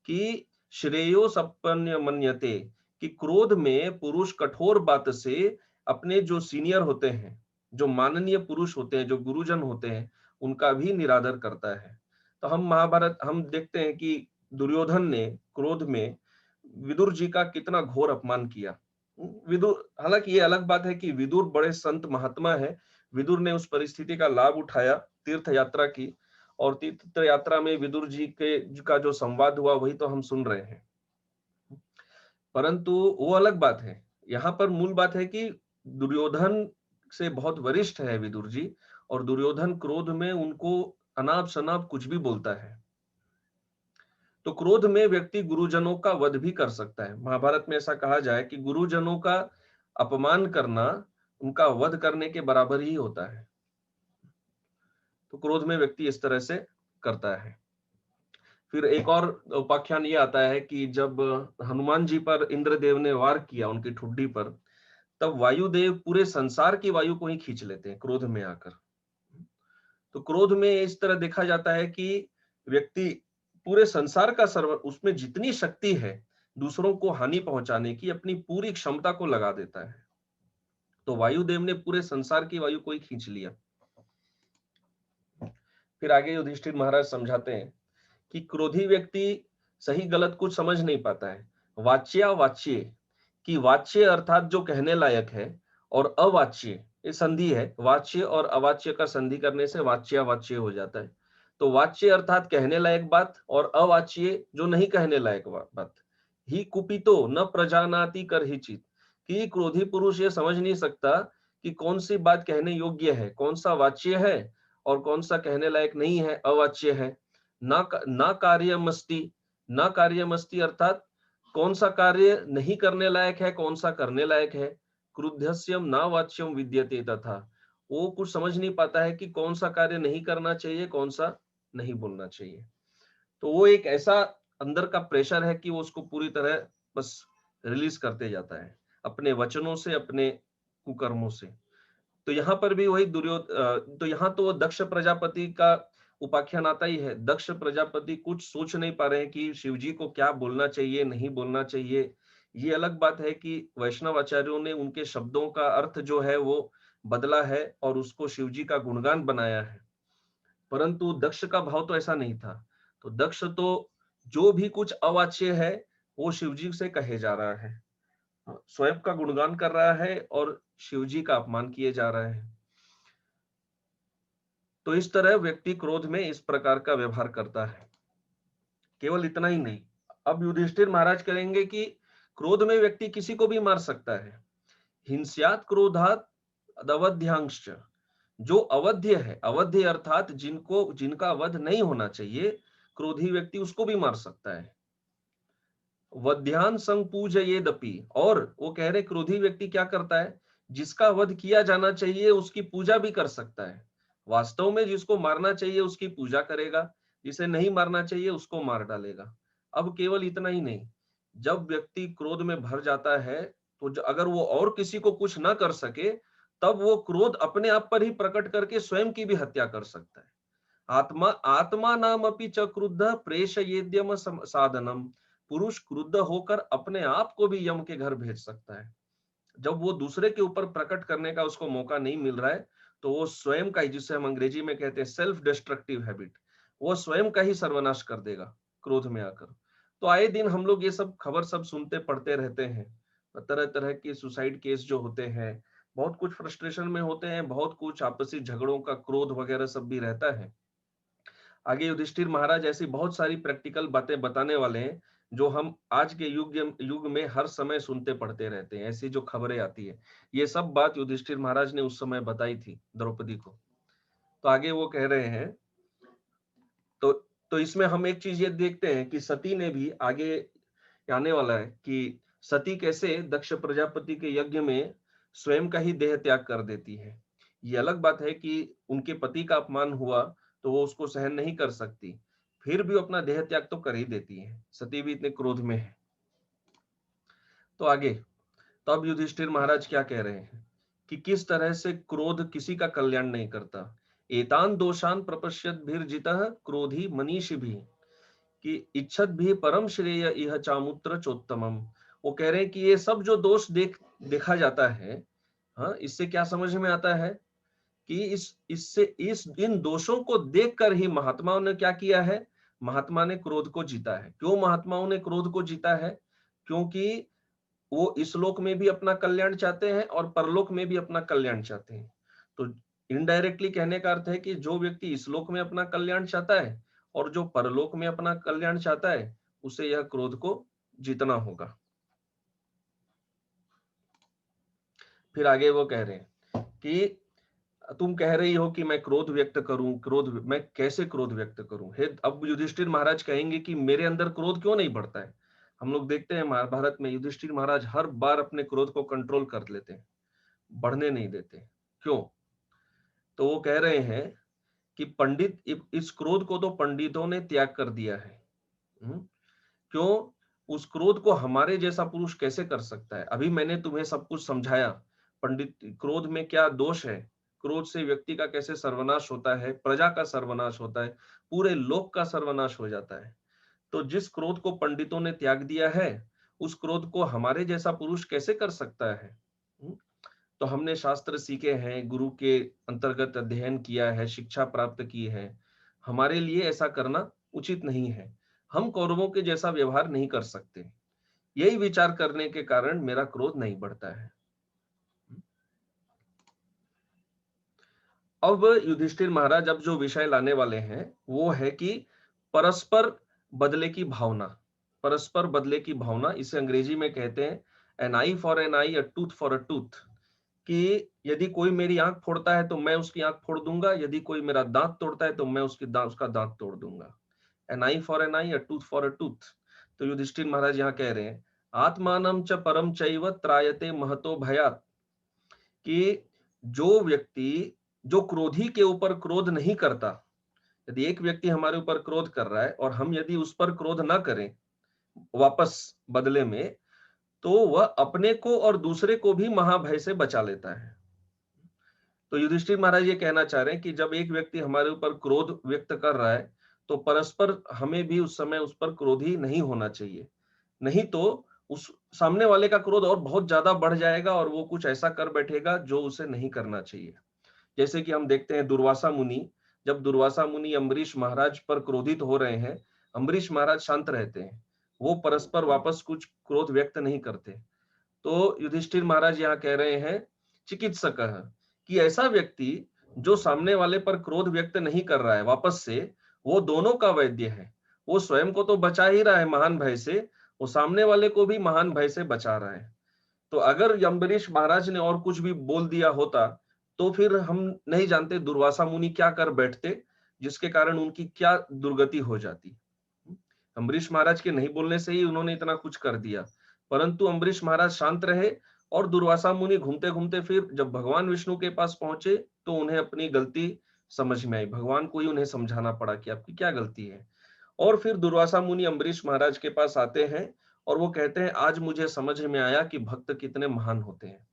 कि श्रेयो सपन्य मन्यते, कि क्रोध में पुरुष कठोर बात से अपने जो सीनियर होते हैं, जो माननीय पुरुष होते हैं, जो गुरुजन होते हैं, उनका भी निरादर करता है। तो हम महाभारत हम देखते हैं कि दुर्योधन ने क्रोध में विदुर जी का कितना घोर अपमान किया। विदुर, हालांकि ये अलग बात है कि विदुर बड़े संत महात्मा है, विदुर ने उस परिस्थिति का लाभ उठाया, तीर्थ यात्रा की, और तीर्थ यात्रा में विदुर जी के का जो संवाद हुआ वही तो हम सुन रहे हैं। परंतु वो अलग बात है, यहाँ पर मूल बात है कि दुर्योधन से बहुत वरिष्ठ है विदुर जी, और दुर्योधन क्रोध में उनको अनाप शनाप कुछ भी बोलता है। तो क्रोध में व्यक्ति गुरुजनों का वध भी कर सकता है। महाभारत में ऐसा कहा जाए कि गुरुजनों का अपमान करना उनका वध करने के बराबर ही होता है। तो क्रोध में व्यक्ति इस तरह से करता है। फिर एक और उपाख्यान ये आता है कि जब हनुमान जी पर इंद्रदेव ने वार किया उनकी ठुड्डी पर, तब वायुदेव पूरे संसार की वायु को ही खींच लेते हैं क्रोध में आकर। तो क्रोध में इस तरह देखा जाता है कि व्यक्ति पूरे संसार का सर्व, उसमें जितनी शक्ति है दूसरों को हानि पहुंचाने की, अपनी पूरी क्षमता को लगा देता है। तो वायुदेव ने पूरे संसार की वायु को ही खींच लिया। फिर आगे युधिष्ठिर महाराज समझाते हैं कि क्रोधी व्यक्ति सही गलत कुछ समझ नहीं पाता है। वाच्या वाच्य, कि वाच्य अर्थात जो कहने लायक है, और अवाच्य, ये संधि है, वाच्य और अवाच्य का संधि करने से वाच्या वाच्य हो जाता है। तो वाच्य अर्थात कहने लायक बात, और अवाच्य जो नहीं कहने लायक बात। ही कुपितो न प्रजानाति कर ही चित, कि क्रोधी पुरुष ये समझ नहीं सकता कि कौन सी बात कहने योग्य है, कौन सा वाच्य है और कौन सा कहने लायक नहीं है, अवाच्य है। ना कार्यमस्ति, ना कार्यमस्ति अर्थात कौन सा कार्य नहीं करने लायक है, कौन सा करने लायक है। क्रुद्धस्यम ना वाच्यम विद्यते, तथा वो कुछ समझ नहीं पाता है कि कौन सा कार्य नहीं करना चाहिए, कौन सा नहीं बोलना चाहिए। तो वो एक ऐसा अंदर का प्रेशर है कि वो उसको पूरी तरह बस रिलीज करते जाता है अपने वचनों से, अपने कुकर्मों से। तो यहाँ पर भी वही तो यहाँ तो दक्ष प्रजापति का उपाख्यान आता ही है। दक्ष प्रजापति कुछ सोच नहीं पा रहे हैं कि शिव जी को क्या बोलना चाहिए, नहीं बोलना चाहिए। ये अलग बात है कि वैष्णव आचार्यों ने उनके शब्दों का अर्थ जो है वो बदला है और उसको शिव जी का गुणगान बनाया है। परंतु दक्ष का भाव तो ऐसा नहीं था। तो दक्ष तो जो भी कुछ अवाच्य है वो शिव जी से कहे जा रहा है, स्वयं का गुणगान कर रहा है और शिव जी का अपमान किए जा रहा है। तो इस तरह व्यक्ति क्रोध में इस प्रकार का व्यवहार करता है। केवल इतना ही नहीं, अब युधिष्ठिर महाराज करेंगे कि क्रोध में व्यक्ति किसी को भी मार सकता है। हिंस्यात क्रोधात अवध्यांश, जो अवध्य है, अवध्य अर्थात जिनका वध नहीं होना चाहिए, क्रोधी व्यक्ति उसको भी मार सकता है। वध्यान संपूजयेदपि, और वो कह रहे क्रोधी व्यक्ति क्या करता है, जिसका वध किया जाना चाहिए उसकी पूजा भी कर सकता है। वास्तव में जिसको मारना चाहिए उसकी पूजा करेगा, जिसे नहीं मारना चाहिए उसको मार डालेगा। अब केवल इतना ही नहीं, जब व्यक्ति क्रोध में भर जाता है तो अगर वो और किसी को कुछ ना कर सके, तब वो क्रोध अपने आप पर ही प्रकट करके स्वयं की भी हत्या कर सकता है। आत्मा आत्मा नाम अपि च क्रुद्ध प्रेषयेद्यम साधनम, पुरुष क्रुद्ध होकर अपने आप को भी यम के घर भेज सकता है। जब वो दूसरे के ऊपर प्रकट करने का उसको मौका नहीं मिल रहा है, तो वो स्वयं का ही, जिसे हम अंग्रेजी में कहते हैं सेल्फ डिस्ट्रक्टिव हैबिट, वो स्वयं का ही सर्वनाश कर देगा क्रोध में आकर। तो आए दिन हम लोग ये सब खबर सब सुनते पढ़ते रहते हैं, तरह तरह के सुसाइड केस जो होते हैं, बहुत कुछ फ्रस्ट्रेशन में होते हैं, बहुत कुछ आपसी झगड़ों का क्रोध वगैरह सब भी रहता है। आगे युधिष्ठिर महाराज ऐसी बहुत सारी प्रैक्टिकल बातें बताने वाले हैं जो हम आज के युग में हर समय सुनते पढ़ते रहते हैं। ऐसी जो खबरें आती है, ये सब बात युधिष्ठिर महाराज ने उस समय बताई थी द्रौपदी को। तो आगे वो कह रहे हैं, तो इसमें हम एक चीज ये देखते हैं कि सती ने भी, आगे आने वाला है कि सती कैसे दक्ष प्रजापति के यज्ञ में स्वयं का ही देह त्याग कर देती है। ये अलग बात है कि उनके पति का अपमान हुआ तो वो उसको सहन नहीं कर सकती, फिर भी अपना देह त्याग तो कर ही देती है। सती भी इतने क्रोध में है। तो आगे, तो अब युधिष्ठिर महाराज क्या कह रहे हैं कि किस तरह से क्रोध किसी का कल्याण नहीं करता। एतान दोषान प्रपश्यत भीर्जितः क्रोधी मनीष भी, कि इच्छत भी परम श्रेय यह चामुत्र चोत्तमम। वो कह रहे हैं कि ये सब जो दोष देखा जाता है, हाँ, इससे क्या समझ में आता है कि इस इन दोषों को देखकर ही महात्माओं ने क्या किया है, महात्मा ने क्रोध को जीता है। क्यों महात्माओं ने क्रोध को जीता है? क्योंकि वो इस लोक में भी अपना कल्याण चाहते हैं और परलोक में भी अपना कल्याण चाहते हैं। तो इनडायरेक्टली कहने का अर्थ है कि जो व्यक्ति इस लोक में अपना कल्याण चाहता है और जो परलोक में अपना कल्याण चाहता है, उसे यह क्रोध को जीतना होगा। फिर आगे वो कह रहे हैं कि तुम कह रही हो कि मैं क्रोध व्यक्त करूं, मैं कैसे क्रोध व्यक्त करूं? हे, अब युधिष्ठिर महाराज कहेंगे कि मेरे अंदर क्रोध क्यों नहीं बढ़ता है। हम लोग देखते हैं महाभारत में युधिष्ठिर महाराज हर बार अपने क्रोध को कंट्रोल कर लेते हैं, बढ़ने नहीं देते। क्यों? तो वो कह रहे हैं कि पंडित, इस क्रोध को तो पंडितों ने त्याग कर दिया है। क्यों? उस क्रोध को हमारे जैसा पुरुष कैसे कर सकता है? अभी मैंने तुम्हें सब कुछ समझाया, पंडित, क्रोध में क्या दोष है, क्रोध से व्यक्ति का कैसे सर्वनाश होता है, प्रजा का सर्वनाश होता है, पूरे लोक का सर्वनाश हो जाता है। तो जिस क्रोध को पंडितों ने त्याग दिया है, उस क्रोध को हमारे जैसा पुरुष कैसे कर सकता है? तो हमने शास्त्र सीखे हैं, गुरु के अंतर्गत अध्ययन किया है, शिक्षा प्राप्त की है, हमारे लिए ऐसा करना उचित नहीं है। हम कौरवों के जैसा व्यवहार नहीं कर सकते। यही विचार करने के कारण मेरा क्रोध नहीं बढ़ता है। अब युधिष्ठिर महाराज अब जो विषय लाने वाले हैं वो है कि परस्पर बदले की भावना। परस्पर बदले की भावना, इसे अंग्रेजी में कहते हैं an eye for an eye, a tooth for a tooth. कि यदि कोई मेरी आंख फोड़ता है तो मैं उसकी आंख फोड़ दूंगा, यदि कोई मेरा दांत तोड़ता है तो मैं उसका दांत तोड़ दूंगा। An eye for an eye, a tooth for a tooth. तो युधिष्ठिर महाराज यहाँ कह रहे हैं, आत्मानम च परम चैव त्रायते महतो भयात, कि जो व्यक्ति, जो क्रोधी के ऊपर क्रोध नहीं करता, यदि एक व्यक्ति हमारे ऊपर क्रोध कर रहा है और हम यदि उस पर क्रोध ना करें वापस बदले में, तो वह अपने को और दूसरे को भी महाभय से बचा लेता है। तो युधिष्ठिर महाराज ये कहना चाह रहे हैं कि जब एक व्यक्ति हमारे ऊपर क्रोध व्यक्त कर रहा है तो परस्पर हमें भी उस समय उस पर क्रोधी नहीं होना चाहिए। नहीं तो उस सामने वाले का क्रोध और बहुत ज्यादा बढ़ जाएगा और वो कुछ ऐसा कर बैठेगा जो उसे नहीं करना चाहिए। जैसे कि हम देखते हैं दुर्वासा मुनि, जब दुर्वासा मुनि अम्बरीश महाराज पर क्रोधित हो रहे हैं, अम्बरीश महाराज शांत रहते हैं, वो परस्पर वापस कुछ क्रोध व्यक्त नहीं करते। तो युधिष्ठिर महाराज यहाँ कह रहे हैं, चिकित्सक, कि ऐसा व्यक्ति जो सामने वाले पर क्रोध व्यक्त नहीं कर रहा है वापस से, वो दोनों का वैद्य है। वो स्वयं को तो बचा ही रहा है महान भय से, वो सामने वाले को भी महान भय से बचा रहा है। तो अगर अम्बरीश महाराज ने और कुछ भी बोल दिया होता तो फिर हम नहीं जानते दुर्वासा मुनि क्या कर बैठते, जिसके कारण उनकी क्या दुर्गति हो जाती। अम्बरीश महाराज के नहीं बोलने से ही उन्होंने इतना कुछ कर दिया, परंतु अम्बरीश महाराज शांत रहे और दुर्वासा मुनि घूमते घूमते फिर जब भगवान विष्णु के पास पहुंचे तो उन्हें अपनी गलती समझ में आई। भगवान को ही उन्हें समझाना पड़ा कि आपकी क्या गलती है। और फिर दुर्वासा मुनि अम्बरीश महाराज के पास आते हैं और वो कहते हैं, आज मुझे समझ में आया कि भक्त कितने महान होते हैं।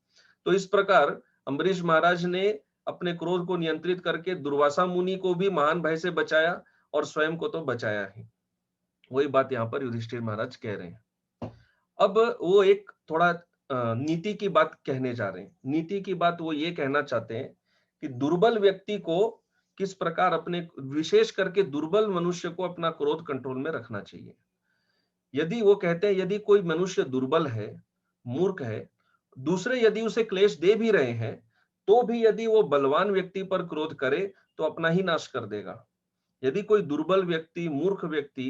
तो इस प्रकार अम्बरीश महाराज ने अपने क्रोध को नियंत्रित करके दुर्वासा मुनि को भी महान भय से बचाया और स्वयं को तो बचाया ही। वही बात यहाँ पर युधिष्ठिर महाराज कह रहे हैं। अब वो एक थोड़ा नीति की बात कहने जा रहे हैं। नीति की बात वो ये कहना चाहते हैं कि दुर्बल व्यक्ति को किस प्रकार अपने, विशेष करके दुर्बल मनुष्य को अपना क्रोध कंट्रोल में रखना चाहिए। यदि वो कहते हैं यदि कोई मनुष्य दुर्बल है, मूर्ख है, दूसरे यदि उसे क्लेश दे भी रहे हैं, तो भी यदि वो बलवान व्यक्ति पर क्रोध करे तो अपना ही नाश कर देगा। यदि कोई दुर्बल व्यक्ति, मूर्ख व्यक्ति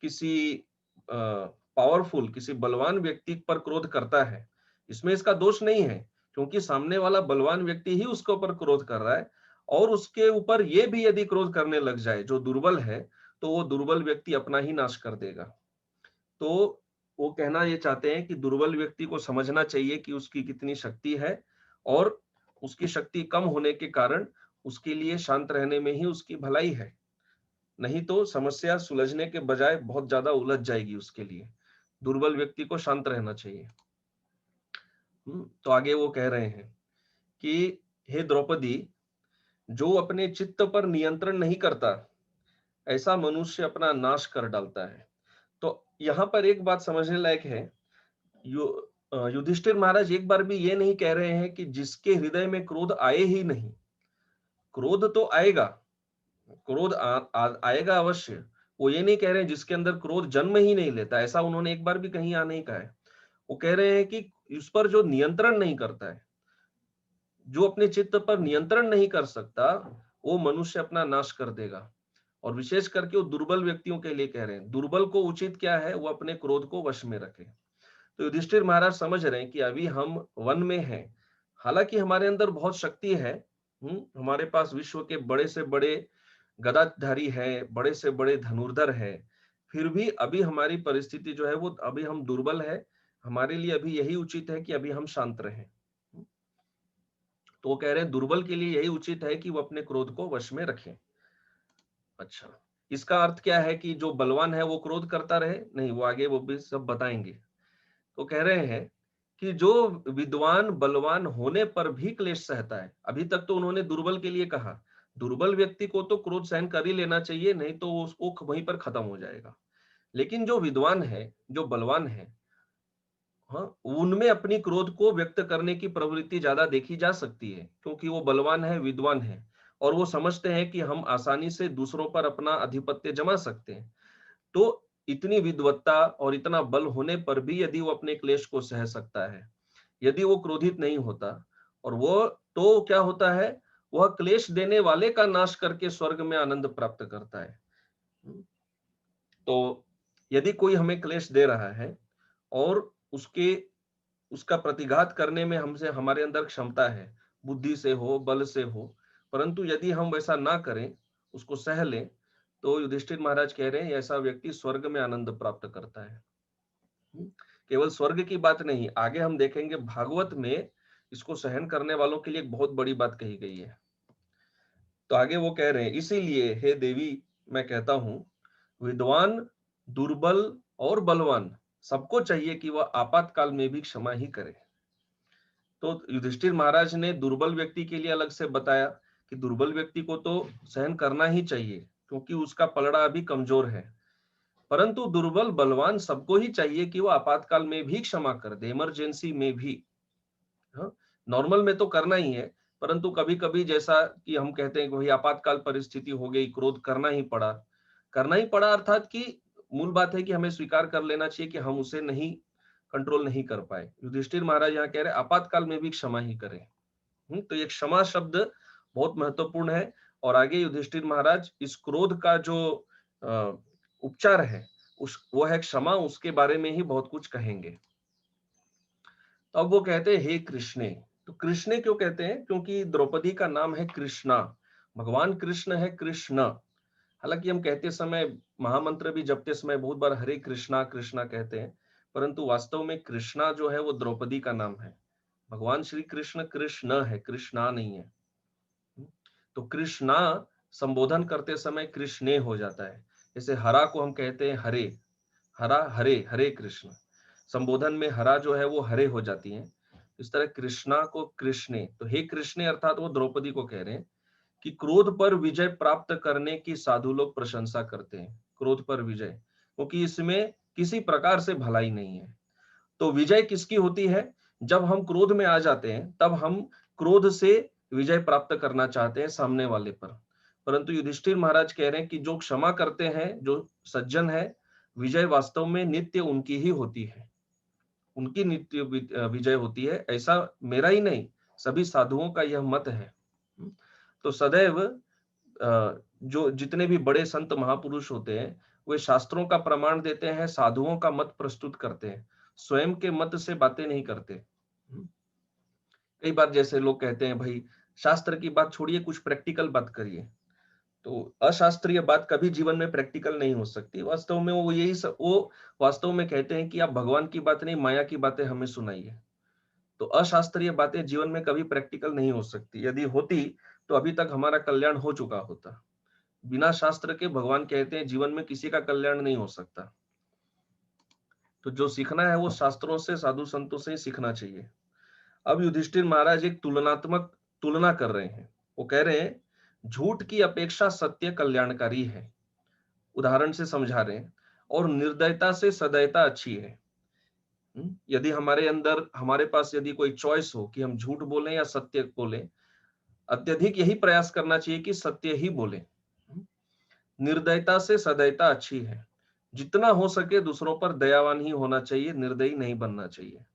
किसी पावरफुल, किसी बलवान व्यक्ति पर क्रोध करता है, इसमें इसका दोष नहीं है, क्योंकि सामने वाला बलवान व्यक्ति ही उसके ऊपर क्रोध कर रहा है, और उसके ऊपर ये भी यदि क्रोध करने लग जाए जो दुर्बल है, तो वो दुर्बल व्यक्ति अपना ही नाश कर देगा। तो वो कहना ये चाहते हैं कि दुर्बल व्यक्ति को समझना चाहिए कि उसकी कितनी शक्ति है, और उसकी शक्ति कम होने के कारण उसके लिए शांत रहने में ही उसकी भलाई है, नहीं तो समस्या सुलझने के बजाय बहुत ज्यादा उलझ जाएगी उसके लिए। दुर्बल व्यक्ति को शांत रहना चाहिए। तो आगे वो कह रहे हैं कि हे द्रौपदी, जो अपने चित्त पर नियंत्रण नहीं करता, ऐसा मनुष्य अपना नाश कर डालता है। तो यहाँ पर एक बात समझने लायक है, युधिष्ठिर महाराज एक बार भी ये नहीं कह रहे हैं कि जिसके हृदय में क्रोध आए ही नहीं। क्रोध तो आएगा, क्रोध आएगा अवश्य। वो ये नहीं कह रहे हैं जिसके अंदर क्रोध जन्म ही नहीं लेता, ऐसा उन्होंने एक बार भी कहीं यहाँ नहीं कहा है। वो कह रहे हैं कि इस पर जो नियंत्रण नहीं करता है, जो अपने चित्त पर नियंत्रण नहीं कर सकता, वो मनुष्य अपना नाश कर देगा। और विशेष करके वो दुर्बल व्यक्तियों के लिए कह रहे हैं। दुर्बल को उचित क्या है, वो अपने क्रोध को वश में रखे। तो युधिष्ठिर महाराज समझ रहे हैं कि अभी हम वन में हैं, हालांकि हमारे अंदर बहुत शक्ति है, हमारे पास विश्व के बड़े से बड़े गदाधारी है, बड़े से बड़े धनुर्धर है, फिर भी अभी हमारी परिस्थिति जो है वो अभी हम दुर्बल है। हमारे लिए अभी यही उचित है कि अभी हम शांत रहें। तो वो कह रहे हैं दुर्बल के लिए यही उचित है कि वो अपने क्रोध को वश में रखें। अच्छा, इसका अर्थ क्या है कि जो बलवान है वो क्रोध करता रहे? नहीं, वो आगे वो भी सब बताएंगे। तो कह रहे हैं कि जो विद्वान बलवान होने पर भी क्लेश सहता है, अभी तक तो उन्होंने दुर्बल के लिए कहा, दुर्बल व्यक्ति को तो क्रोध सहन कर ही लेना चाहिए, नहीं तो उसको वहीं पर खत्म हो जाएगा। लेकिन जो विद्वान है, जो बलवान है, हाँ, उनमें अपनी क्रोध को व्यक्त करने की प्रवृत्ति ज्यादा देखी जा सकती है, क्योंकि वो बलवान है, विद्वान है, और वो समझते हैं कि हम आसानी से दूसरों पर अपना आधिपत्य जमा सकते हैं। तो इतनी विद्वत्ता और इतना बल होने पर भी यदि वो अपने क्लेश को सह सकता है, यदि वो क्रोधित नहीं होता, और वो तो क्या होता है, वह क्लेश देने वाले का नाश करके स्वर्ग में आनंद प्राप्त करता है। तो यदि कोई हमें क्लेश दे रहा है और उसका प्रतिघात करने में हमसे, हमारे अंदर क्षमता है, बुद्धि से हो, बल से हो, परंतु यदि हम वैसा ना करें, उसको सह लें, तो युधिष्ठिर महाराज कह रहे हैं ऐसा व्यक्ति स्वर्ग में आनंद प्राप्त करता है। केवल स्वर्ग की बात नहीं, आगे हम देखेंगे भागवत में इसको सहन करने वालों के लिए एक बहुत बड़ी बात कही गई है। तो आगे वो कह रहे हैं, इसीलिए हे देवी, मैं कहता हूं, विद्वान, दुर्बल और बलवान सबको चाहिए कि वह आपातकाल में भी क्षमा ही करे। तो युधिष्ठिर महाराज ने दुर्बल व्यक्ति के लिए अलग से बताया कि दुर्बल व्यक्ति को तो सहन करना ही चाहिए, क्योंकि उसका पलड़ा अभी कमजोर है, परंतु दुर्बल बलवान सबको ही चाहिए कि वो आपातकाल में भी क्षमा कर दे, इमरजेंसी में भी। हाँ, नॉर्मल में तो करना ही है, परंतु कभी कभी जैसा कि हम कहते हैं कि वही आपातकाल परिस्थिति हो गई, क्रोध करना ही पड़ा। करना ही पड़ा अर्थात कि मूल बात है कि हमें स्वीकार कर लेना चाहिए कि हम उसे नहीं कंट्रोल नहीं कर पाए। युधिष्ठिर महाराज यहाँ कह रहे आपातकाल में भी क्षमा ही करें। तो ये क्षमा शब्द बहुत महत्वपूर्ण है, और आगे युधिष्ठिर महाराज इस क्रोध का जो उपचार है, वो है क्षमा, उसके बारे में ही बहुत कुछ कहेंगे। तो अब वो कहते हैं हे कृष्णे। तो कृष्णे क्यों कहते हैं? क्योंकि द्रौपदी का नाम है कृष्णा, भगवान कृष्ण है कृष्ण। हालांकि हम कहते समय, महामंत्र भी जपते समय बहुत बार हरे कृष्णा कृष्णा कहते हैं, परंतु वास्तव में कृष्णा जो है वो द्रौपदी का नाम है। भगवान श्री कृष्ण कृष्ण है, कृष्णा नहीं है। तो कृष्णा संबोधन करते समय कृष्णे हो जाता है। जैसे हरा को हम कहते हैं हरे, हरा हरे, हरे कृष्ण, संबोधन में हरा जो है वो हरे हो जाती है। इस तरह कृष्णा को कृष्णे, तो हे कृष्णे अर्थात वो द्रौपदी को कह रहे हैं कि क्रोध पर विजय प्राप्त करने की साधु लोग प्रशंसा करते हैं। क्रोध पर विजय, क्योंकि इसमें किसी प्रकार से भलाई नहीं है। तो विजय किसकी होती है? जब हम क्रोध में आ जाते हैं, तब हम क्रोध से विजय प्राप्त करना चाहते हैं सामने वाले पर। परंतु युधिष्ठिर महाराज कह रहे हैं कि जो क्षमा करते हैं, जो सज्जन है, विजय वास्तव में नित्य उनकी ही होती है, उनकी नित्य विजय होती है। ऐसा मेरा ही नहीं, सभी साधुओं का यह मत है। तो सदैव जो जितने भी बड़े संत महापुरुष होते हैं, वे शास्त्रों का प्रमाण देते हैं, साधुओं का मत प्रस्तुत करते हैं, स्वयं के मत से बातें नहीं करते। कई बार जैसे लोग कहते हैं, भाई शास्त्र की बात छोड़िए, कुछ प्रैक्टिकल बात करिए। तो अशास्त्रीय बात कभी जीवन में प्रैक्टिकल नहीं हो सकती। वास्तव में वो वास्तव में कहते हैं कि आप भगवान की बात नहीं, माया की बातें हमें सुनाइए। तो अशास्त्रीय बातें जीवन में कभी प्रैक्टिकल नहीं हो सकती। यदि होती तो अभी तक हमारा कल्याण हो चुका होता। बिना शास्त्र के भगवान कहते हैं जीवन में किसी का कल्याण नहीं हो सकता। तो जो सीखना है वो शास्त्रों से, साधु संतों से ही सीखना चाहिए। अब युधिष्ठिर महाराज एक तुलनात्मक तुलना कर रहे हैं। वो कह रहे हैं झूठ की अपेक्षा सत्य कल्याणकारी है, उदाहरण से समझा रहे हैं, और निर्दयता से सदयता अच्छी है। यदि हमारे पास यदि कोई चॉइस हो कि हम झूठ बोलें या सत्य बोलें, अत्यधिक यही प्रयास करना चाहिए कि सत्य ही बोलें। निर्दयता से सदयता अच्छी है। जितना हो सके दूसरों पर दयावान ही होना चाहिए, निर्दयी नहीं बनना चाहिए।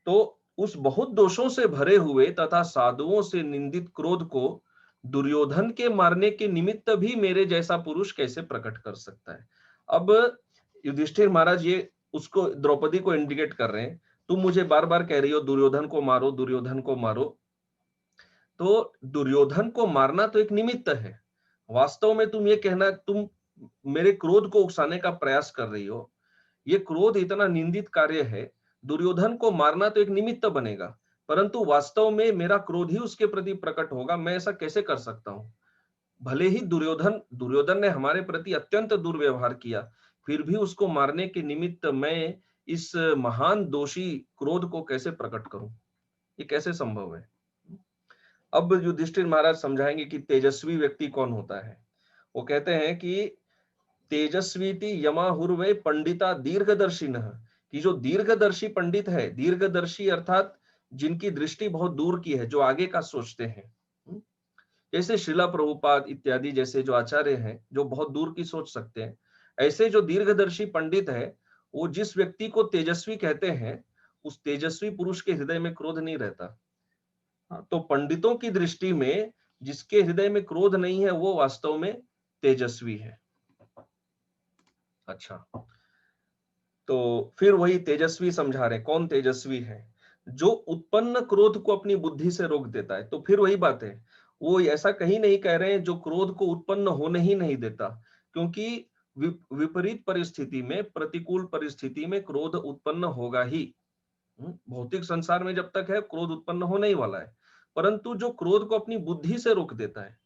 तो उस बहुत दोषों से भरे हुए तथा साधुओं से निंदित क्रोध को दुर्योधन के मारने के निमित्त भी मेरे जैसा पुरुष कैसे प्रकट कर सकता है। अब युधिष्ठिर महाराज ये उसको, द्रौपदी को इंडिकेट कर रहे हैं, तुम मुझे बार बार कह रही हो दुर्योधन को मारो, दुर्योधन को मारो। तो दुर्योधन को मारना तो एक निमित्त है। वास्तव में तुम ये कहना, तुम मेरे क्रोध को उकसाने का प्रयास कर रही हो। ये क्रोध इतना निंदित कार्य है। दुर्योधन को मारना तो एक निमित्त बनेगा, परंतु वास्तव में मेरा क्रोध ही उसके प्रति प्रकट होगा। मैं ऐसा कैसे कर सकता हूं? भले ही दुर्योधन ने हमारे प्रति अत्यंत दुर्व्यवहार किया, फिर भी उसको मारने के निमित्त मैं इस महान दोषी क्रोध को कैसे प्रकट करूं? ये कैसे संभव है? अब युधिष्ठिर महाराज समझाएंगे कि तेजस्वी व्यक्ति कौन होता है। वो कहते हैं कि तेजस्वीति यमाहुर्वे पंडिता दीर्घदर्शिनः, कि जो दीर्घदर्शी पंडित है, दीर्घदर्शी अर्थात जिनकी दृष्टि बहुत दूर की है, जो आगे का सोचते हैं, जैसे श्रीला प्रभुपाद इत्यादि जैसे जो आचार्य हैं, जो बहुत दूर की सोच सकते हैं, ऐसे जो दीर्घदर्शी पंडित है, वो जिस व्यक्ति को तेजस्वी कहते हैं, उस तेजस्वी पुरुष के हृदय में क्रोध नहीं रहता। तो पंडितों की दृष्टि में जिसके हृदय में क्रोध नहीं है, वो वास्तव में तेजस्वी है। अच्छा, तो फिर वही तेजस्वी समझा रहे, कौन तेजस्वी है? जो उत्पन्न क्रोध को अपनी बुद्धि से रोक देता है। तो फिर वही बात है, वो ऐसा कहीं नहीं कह रहे हैं जो क्रोध को उत्पन्न होने ही नहीं देता, क्योंकि विपरीत परिस्थिति में, प्रतिकूल परिस्थिति में क्रोध उत्पन्न होगा ही। भौतिक संसार में जब तक है, क्रोध उत्पन्न होने ही वाला है। परंतु जो क्रोध को अपनी बुद्धि से रोक देता है,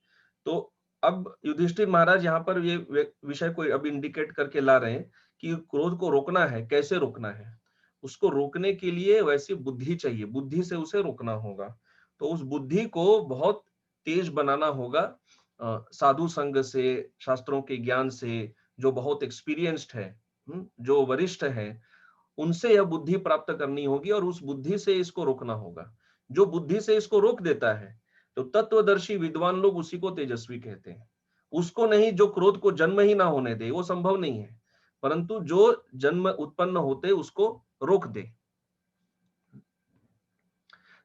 तो अब युधिष्ठिर महाराज यहाँ पर ये विषय को अब इंडिकेट करके ला रहे हैं कि क्रोध को रोकना है। कैसे रोकना है? उसको रोकने के लिए वैसी बुद्धि चाहिए, बुद्धि से उसे रोकना होगा। तो उस बुद्धि को बहुत तेज बनाना होगा साधु संग से, शास्त्रों के ज्ञान से, जो बहुत एक्सपीरियंस्ड है, जो वरिष्ठ है, उनसे यह बुद्धि प्राप्त करनी होगी और उस बुद्धि से इसको रोकना होगा। जो बुद्धि से इसको रोक देता है, तो तत्वदर्शी विद्वान लोग उसी को तेजस्वी कहते हैं। उसको नहीं जो क्रोध को जन्म ही ना होने दे, वो संभव नहीं है, परंतु जो जन्म उत्पन्न होते उसको रोक दे।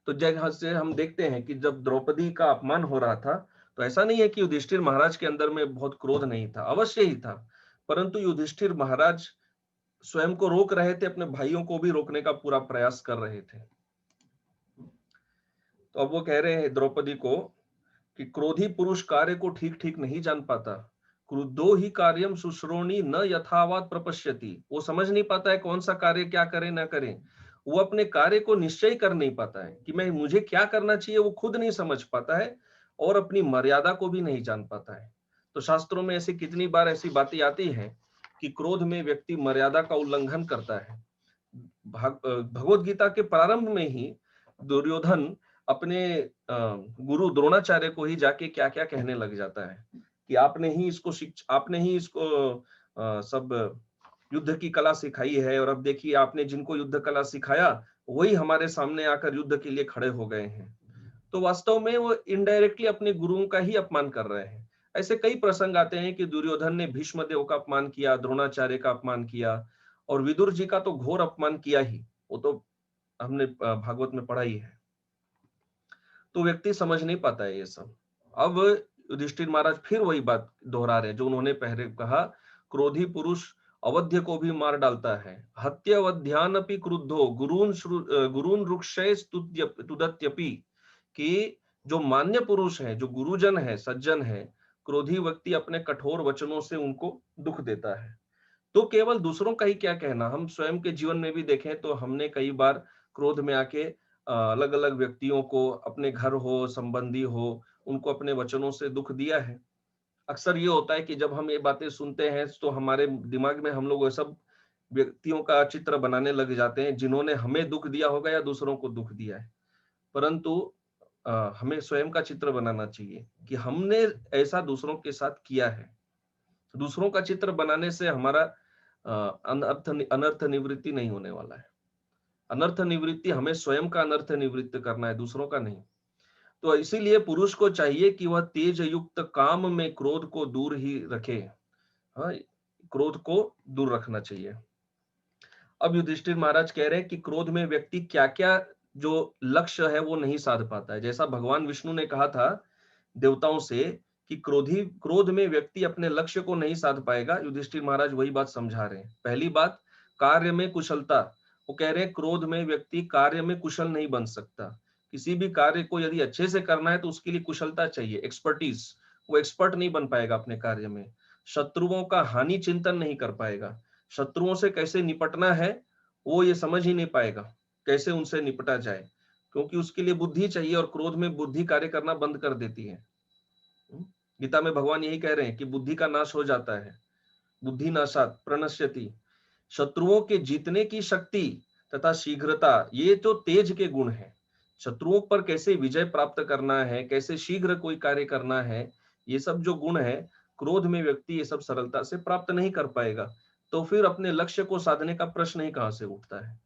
तो जगह से हम देखते हैं कि जब द्रौपदी का अपमान हो रहा था, तो ऐसा नहीं है कि युधिष्ठिर महाराज के अंदर में बहुत क्रोध नहीं था, अवश्य ही था, परंतु युधिष्ठिर महाराज स्वयं को रोक रहे थे, अपने भाइयों को भी रोकने का पूरा प्रयास कर रहे थे। तो अब वो कह रहे हैं द्रौपदी को कि क्रोधी पुरुष कार्य को ठीक ठीक नहीं जान पाता। क्रुद्धो ही कार्यम शुश्रोणी न यथावत प्रपश्यति, वो समझ नहीं पाता है कौन सा कार्य क्या करे ना करे। वो अपने कार्य को निश्चय कर नहीं पाता है कि मुझे क्या करना चाहिए, वो खुद नहीं समझ पाता है और अपनी मर्यादा को भी नहीं जान पाता है। तो शास्त्रों में ऐसी कितनी बार ऐसी बातें आती हैं कि क्रोध में व्यक्ति मर्यादा का उल्लंघन करता है। भगवत गीता के प्रारंभ में ही दुर्योधन अपने गुरु द्रोणाचार्य को ही जाके क्या क्या कहने लग जाता है कि आपने ही इसको सब युद्ध की कला सिखाई है, और अब देखिए आपने जिनको युद्ध कला सिखाया वही हमारे सामने आकर युद्ध के लिए खड़े हो गए हैं। तो वास्तव में वो इनडायरेक्टली अपने गुरुओं का ही अपमान कर रहे हैं। ऐसे कई प्रसंग आते हैं कि दुर्योधन ने भीष्म देव का अपमान किया, द्रोणाचार्य का अपमान किया, और विदुर जी का तो घोर अपमान किया ही। वो तो हमने भागवत में पढ़ा ही है। तो व्यक्ति समझ नहीं पाता है ये सब। अब युधिष्ठिर महाराज फिर वही बात दोहरा रहे हैं जो उन्होंने पहले कहा, क्रोधी पुरुष अवध्य को भी मार डालता है। हत्यवध्यानपि क्रुद्धो गुरून् रुक्षै तुदत्यपि, कि जो मान्य पुरुष है, जो गुरुजन है, सज्जन है, क्रोधी व्यक्ति अपने कठोर वचनों से उनको दुख देता है। तो केवल दूसरों का ही क्या कहना, हम स्वयं के जीवन में भी देखें तो हमने कई बार क्रोध में आके अलग अलग व्यक्तियों को, अपने घर हो, संबंधी हो, उनको अपने वचनों से दुख दिया है। अक्सर ये होता है कि जब हम ये बातें सुनते हैं तो हमारे दिमाग में हम लोग वो सब व्यक्तियों का चित्र बनाने लग जाते हैं जिन्होंने हमें दुख दिया होगा या दूसरों को दुख दिया है। परंतु हमें स्वयं का चित्र बनाना चाहिए कि हमने ऐसा दूसरों के साथ किया है। दूसरों का चित्र बनाने से हमारा अनर्थ निवृत्ति नहीं होने वाला है। अनर्थ निवृत्ति हमें स्वयं का अनर्थ निवृत्त करना है, दूसरों का नहीं। तो इसीलिए पुरुष को चाहिए कि वह तेज युक्त काम में क्रोध को दूर ही रखे। हाँ, क्रोध को दूर रखना चाहिए। अब युधिष्ठिर महाराज कह रहे हैं कि क्रोध में व्यक्ति क्या क्या जो लक्ष्य है वो नहीं साध पाता है। जैसा भगवान विष्णु ने कहा था देवताओं से कि क्रोध में व्यक्ति अपने लक्ष्य को नहीं साध पाएगा, युधिष्ठिर महाराज वही बात समझा रहे हैं। पहली बात, कार्य में कुशलता। वो कह रहे हैं क्रोध में व्यक्ति कार्य में कुशल नहीं बन सकता। किसी भी कार्य को यदि अच्छे से करना है तो उसके लिए कुशलता चाहिए, एक्सपर्टीज। वो एक्सपर्ट नहीं बन पाएगा अपने कार्य में। शत्रुओं का हानि चिंतन नहीं कर पाएगा। शत्रुओं से कैसे निपटना है वो ये समझ ही नहीं पाएगा, कैसे उनसे निपटा जाए, क्योंकि उसके लिए बुद्धि चाहिए और क्रोध में बुद्धि कार्य करना बंद कर देती है। गीता में भगवान यही कह रहे हैं कि बुद्धि का नाश हो जाता है, बुद्धि नाशात् प्रणश्यति। शत्रुओं के जीतने की शक्ति तथा शीघ्रता, ये तो तेज के गुण हैं। शत्रुओं पर कैसे विजय प्राप्त करना है, कैसे शीघ्र कोई कार्य करना है, ये सब जो गुण है, क्रोध में व्यक्ति ये सब सरलता से प्राप्त नहीं कर पाएगा। तो फिर अपने लक्ष्य को साधने का प्रश्न ही कहां से उठता है।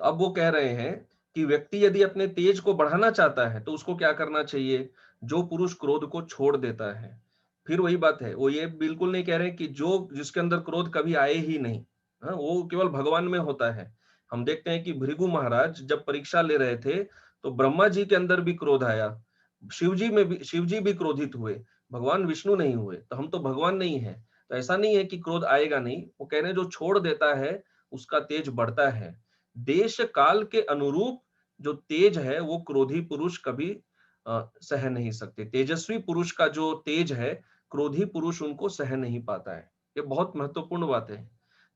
तो अब वो कह रहे हैं कि व्यक्ति यदि अपने तेज को बढ़ाना चाहता है तो उसको क्या करना चाहिए। जो पुरुष क्रोध को छोड़ देता है, फिर वही बात है, वो ये बिल्कुल नहीं कह रहे कि जो जिसके अंदर क्रोध कभी आए ही नहीं, हाँ, वो केवल भगवान में होता है। हम देखते हैं कि भृगु महाराज जब परीक्षा ले रहे थे तो ब्रह्मा जी के अंदर भी क्रोध आया, शिव जी भी क्रोधित हुए, भगवान विष्णु नहीं हुए। तो हम तो भगवान नहीं है, तो ऐसा नहीं है कि क्रोध आएगा नहीं। वो कह रहे हैं जो छोड़ देता है उसका तेज बढ़ता है। देश काल के अनुरूप जो तेज है वो क्रोधी पुरुष कभी सह नहीं सकते। तेजस्वी पुरुष का जो तेज है क्रोधी पुरुष उनको सह नहीं पाता है। ये बहुत महत्वपूर्ण बात है।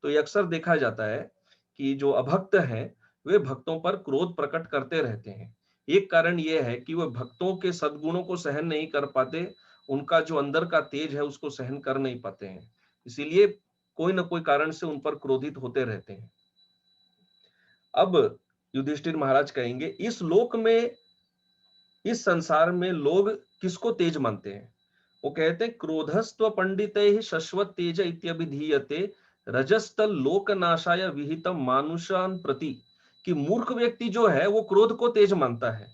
तो ये अक्सर देखा जाता है कि जो अभक्त हैं वे भक्तों पर क्रोध प्रकट करते रहते हैं। एक कारण यह है कि वे भक्तों के सद्गुणों को सहन नहीं कर पाते, उनका जो अंदर का तेज है उसको सहन कर नहीं पाते हैं, इसीलिए कोई ना कोई कारण से उन पर क्रोधित होते रहते हैं। अब युधिष्ठिर महाराज कहेंगे इस लोक में, इस संसार में लोग किसको तेज मानते हैं। वो कहते हैं क्रोधस्त्व पंडितैः शश्वत तेज इत्यभिधीयते रजस्तल लोकनाशाय विहितम मानुषान प्रति, कि मूर्ख व्यक्ति जो है वो क्रोध को तेज मानता है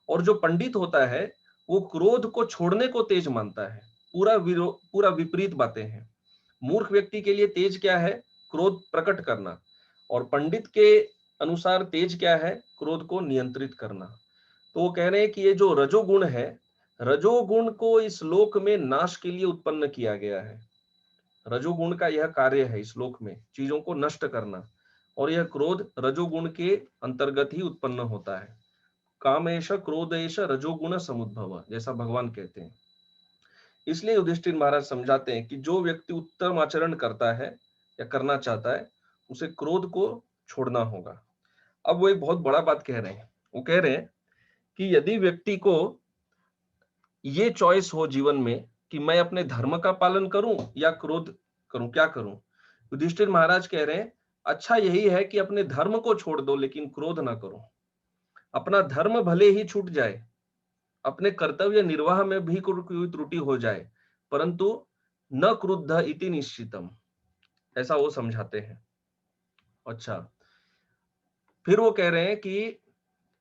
और जो पंडित होता है वो क्रोध को छोड़ने को तेज मानता है। पूरा विपरीत बातें हैं। मूर्ख व्यक्ति के लिए तेज क्या है, क्रोध प्रकट करना, और पंडित के अनुसार तेज क्या है, क्रोध को नियंत्रित करना। तो वो कह रहे हैं कि ये जो रजोगुण है, रजोगुण को इस लोक में नाश के लिए उत्पन्न किया गया है। रजोगुण का यह कार्य है इस लोक में चीजों को नष्ट करना, और यह क्रोध रजोगुण के अंतर्गत ही उत्पन्न होता है। कामेश क्रोधेश रजोगुण समुद्भव, जैसा भगवान कहते हैं। इसलिए युधिष्ठिर महाराज समझाते हैं कि जो व्यक्ति उत्तम आचरण करता है या करना चाहता है उसे क्रोध को छोड़ना होगा। अब वो एक बहुत बड़ा बात कह रहे हैं। वो कह रहे हैं कि यदि व्यक्ति को ये चॉइस हो जीवन में कि मैं अपने धर्म का पालन करूं या क्रोध करूं, क्या करूं। युधिष्ठिर महाराज कह रहे हैं अच्छा यही है कि अपने धर्म को छोड़ दो लेकिन क्रोध ना करो। अपना धर्म भले ही छूट जाए, अपने कर्तव्य निर्वाह में भी कोई त्रुटि हो जाए, परंतु न क्रुद्ध इति निश्चितम, ऐसा वो समझाते हैं। अच्छा, फिर वो कह रहे हैं कि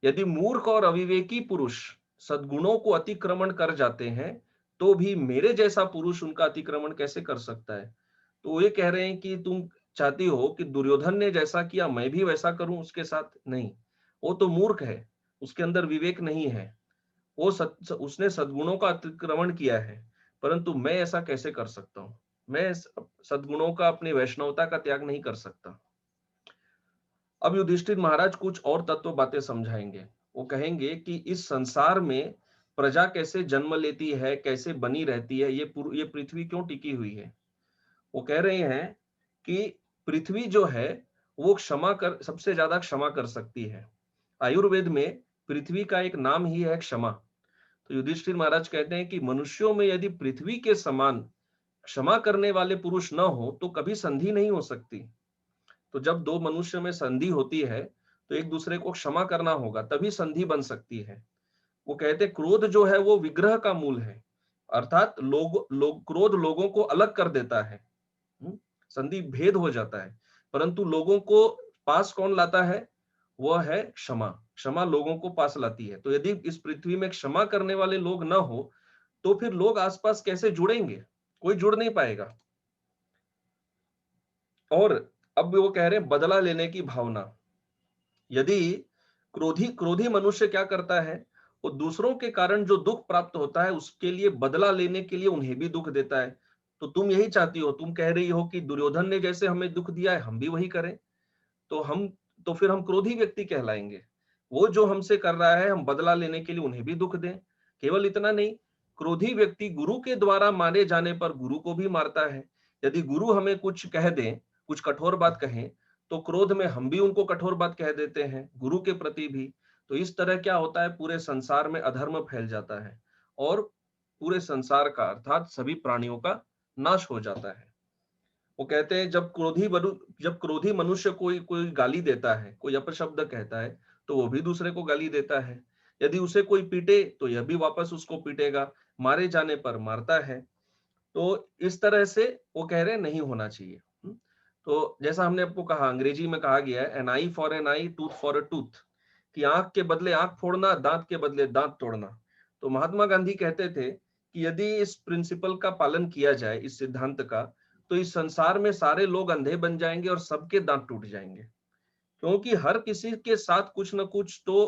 यदि मूर्ख और अविवेकी पुरुष सद्गुणों को अतिक्रमण कर जाते हैं, तो भी मेरे जैसा पुरुष उनका अतिक्रमण कैसे कर सकता है? तो ये कह रहे हैं कि तुम चाहती हो कि दुर्योधन ने जैसा किया मैं भी वैसा करूं उसके साथ? नहीं, वो तो मूर्ख है, उसके अंदर विवेक नहीं है। वो उसने सद्गुणों का अतिक्रमण किया है, परंतु मैं ऐसा कैसे कर सकता हूं? मैं सद्गुणों का, अपनी वैष्णवता का त्याग नहीं कर सकता। अब युधिष्ठिर महाराज कुछ और तत्व बातें समझाएंगे। वो कहेंगे कि इस संसार में प्रजा कैसे जन्म लेती है, कैसे बनी रहती है, ये पृथ्वी क्यों टिकी हुई है। वो कह रहे हैं कि पृथ्वी जो है वो सबसे ज्यादा क्षमा कर सकती है। आयुर्वेद में पृथ्वी का एक नाम ही है क्षमा। तो युधिष्ठिर महाराज कहते हैं कि मनुष्यों में यदि पृथ्वी के समान क्षमा करने वाले पुरुष न हो तो कभी संधि नहीं हो सकती। तो जब दो मनुष्य में संधि होती है तो एक दूसरे को क्षमा करना होगा, तभी संधि बन सकती है। वो कहते क्रोध जो है वो विग्रह का मूल है, अर्थात क्रोध लोगों को अलग कर देता है। संधि भेद हो जाता है, परंतु लोगों को पास कौन लाता है? वह है क्षमा। क्षमा लोगों को पास लाती है। तो यदि इस पृथ्वी में क्षमा करने वाले लोग ना हो तो फिर लोग आसपास कैसे जुड़ेंगे? कोई जुड़ नहीं पाएगा। और अब वो कह रहे हैं बदला लेने की भावना। यदि क्रोधी क्रोधी मनुष्य क्या करता है? वो दूसरों के कारण जो दुख प्राप्त होता है उसके लिए बदला लेने के लिए उन्हें भी दुख देता है। तो तुम यही चाहती हो, तुम कह रही हो कि दुर्योधन ने जैसे हमें दुख दिया है हम भी वही करें, तो फिर हम क्रोधी व्यक्ति कहलाएंगे। वो जो हमसे कर रहा है हम बदला लेने के लिए उन्हें भी दुख दें। केवल इतना नहीं, क्रोधी व्यक्ति गुरु के द्वारा मारे जाने पर गुरु को भी मारता है। यदि गुरु हमें कुछ कह दें, कुछ कठोर बात कहें, तो क्रोध में हम भी उनको कठोर बात कह देते हैं, गुरु के प्रति भी। तो इस तरह क्या होता है, पूरे संसार में अधर्म फैल जाता है और पूरे संसार का अर्थात सभी प्राणियों का नाश हो जाता है। वो कहते हैं जब क्रोधी मनुष्य कोई कोई गाली देता है, कोई अपशब्द कहता है, तो वो भी दूसरे को गाली देता है। यदि उसे कोई पीटे तो यह भी वापस उसको पीटेगा, मारे जाने पर मारता है। तो इस तरह से वो कह रहे हैं नहीं होना चाहिए। तो जैसा हमने आपको कहा, अंग्रेजी में कहा गया है an eye for an eye, tooth for a tooth, कि आंख के बदले आंख फोड़ना, दांत के बदले दांत तोड़ना। तो महात्मा गांधी कहते थे कि यदि इस प्रिंसिपल का पालन किया जाए, इस सिद्धांत का, तो इस संसार में सारे लोग अंधे बन जाएंगे और सबके दांत टूट जाएंगे। क्योंकि हर किसी के साथ कुछ न कुछ तो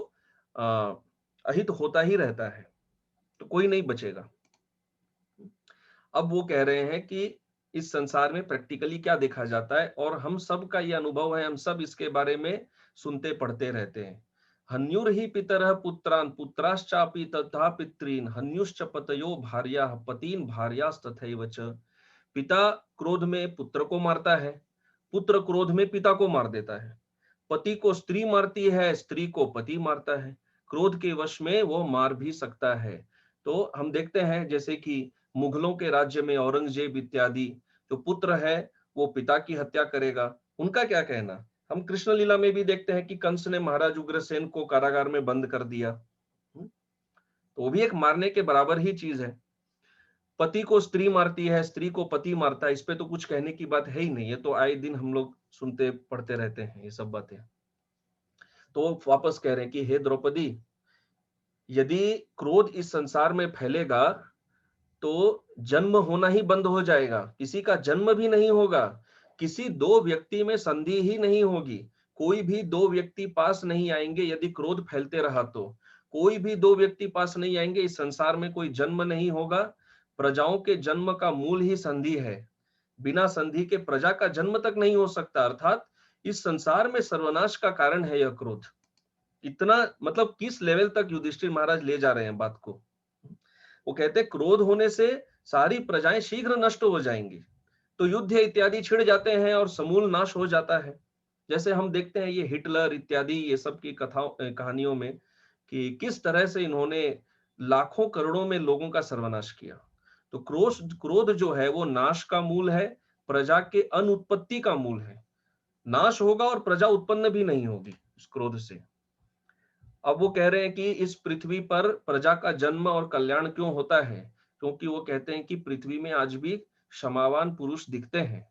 अहित होता ही रहता है, तो कोई नहीं बचेगा। अब वो कह रहे हैं कि इस संसार में प्रैक्टिकली क्या देखा जाता है, और हम सब का ये अनुभव है, हम सब इसके बारे में सुनते पढ़ते रहते हैं। हन्युर ही पितरः पुत्रान पुत्राश्चापि तथा पितॄन हन्युश्च पतयो भार्याः पतीन भार्यास्तथैव च। पिता क्रोध में पुत्र को मारता है, पुत्र क्रोध में पिता को मार देता है, पति को स्त्री मारती है, स्त्री को पति मारता है, क्रोध के वश में वो मार भी सकता है। तो हम देखते हैं जैसे कि मुगलों के राज्य में औरंगजेब इत्यादि, जो पुत्र है वो पिता की हत्या करेगा, उनका क्या कहना। हम कृष्ण लीला में भी देखते हैं कि कंस ने महाराज उग्रसेन को कारागार में बंद कर दिया। तो वो भी एक मारने के बराबर ही चीज है। पति को स्त्री मारती है, स्त्री को पति मारता है, इस पे तो कुछ कहने की बात है ही नहीं, है तो आए दिन हम लोग सुनते पढ़ते रहते हैं ये सब बातें। तो वापस कह रहे हैं कि हे द्रौपदी, यदि क्रोध इस संसार में फैलेगा तो जन्म होना ही बंद हो जाएगा, किसी का जन्म भी नहीं होगा, किसी दो व्यक्ति में संधि ही नहीं होगी, कोई भी दो व्यक्ति पास नहीं आएंगे। यदि क्रोध फैलते रहा तो कोई भी दो व्यक्ति पास नहीं आएंगे, इस संसार में कोई जन्म नहीं होगा। प्रजाओं के जन्म का मूल ही संधि है, बिना संधि के प्रजा का जन्म तक नहीं हो सकता। अर्थात इस संसार में सर्वनाश का कारण है यह क्रोध। इतना मतलब किस लेवल तक युधिष्ठिर महाराज ले जा रहे हैं बात को। वो कहते हैं क्रोध होने से सारी प्रजाएं शीघ्र नष्ट हो जाएंगी, तो युद्ध इत्यादि छिड़ जाते हैं और समूल नाश हो जाता है। जैसे हम देखते हैं ये हिटलर इत्यादि ये सब की कथाओं कहानियों में कि किस तरह से इन्होंने लाखों करोड़ों में लोगों का सर्वनाश किया। तो क्रोध जो है वो नाश का मूल है, प्रजा के अनुत्पत्ति का मूल है। नाश होगा और प्रजा उत्पन्न भी नहीं होगी इस क्रोध से। अब वो कह रहे हैं कि इस पृथ्वी पर प्रजा का जन्म और कल्याण क्यों होता है, क्योंकि वो कहते हैं कि पृथ्वी में आज भी क्षमावान पुरुष दिखते हैं।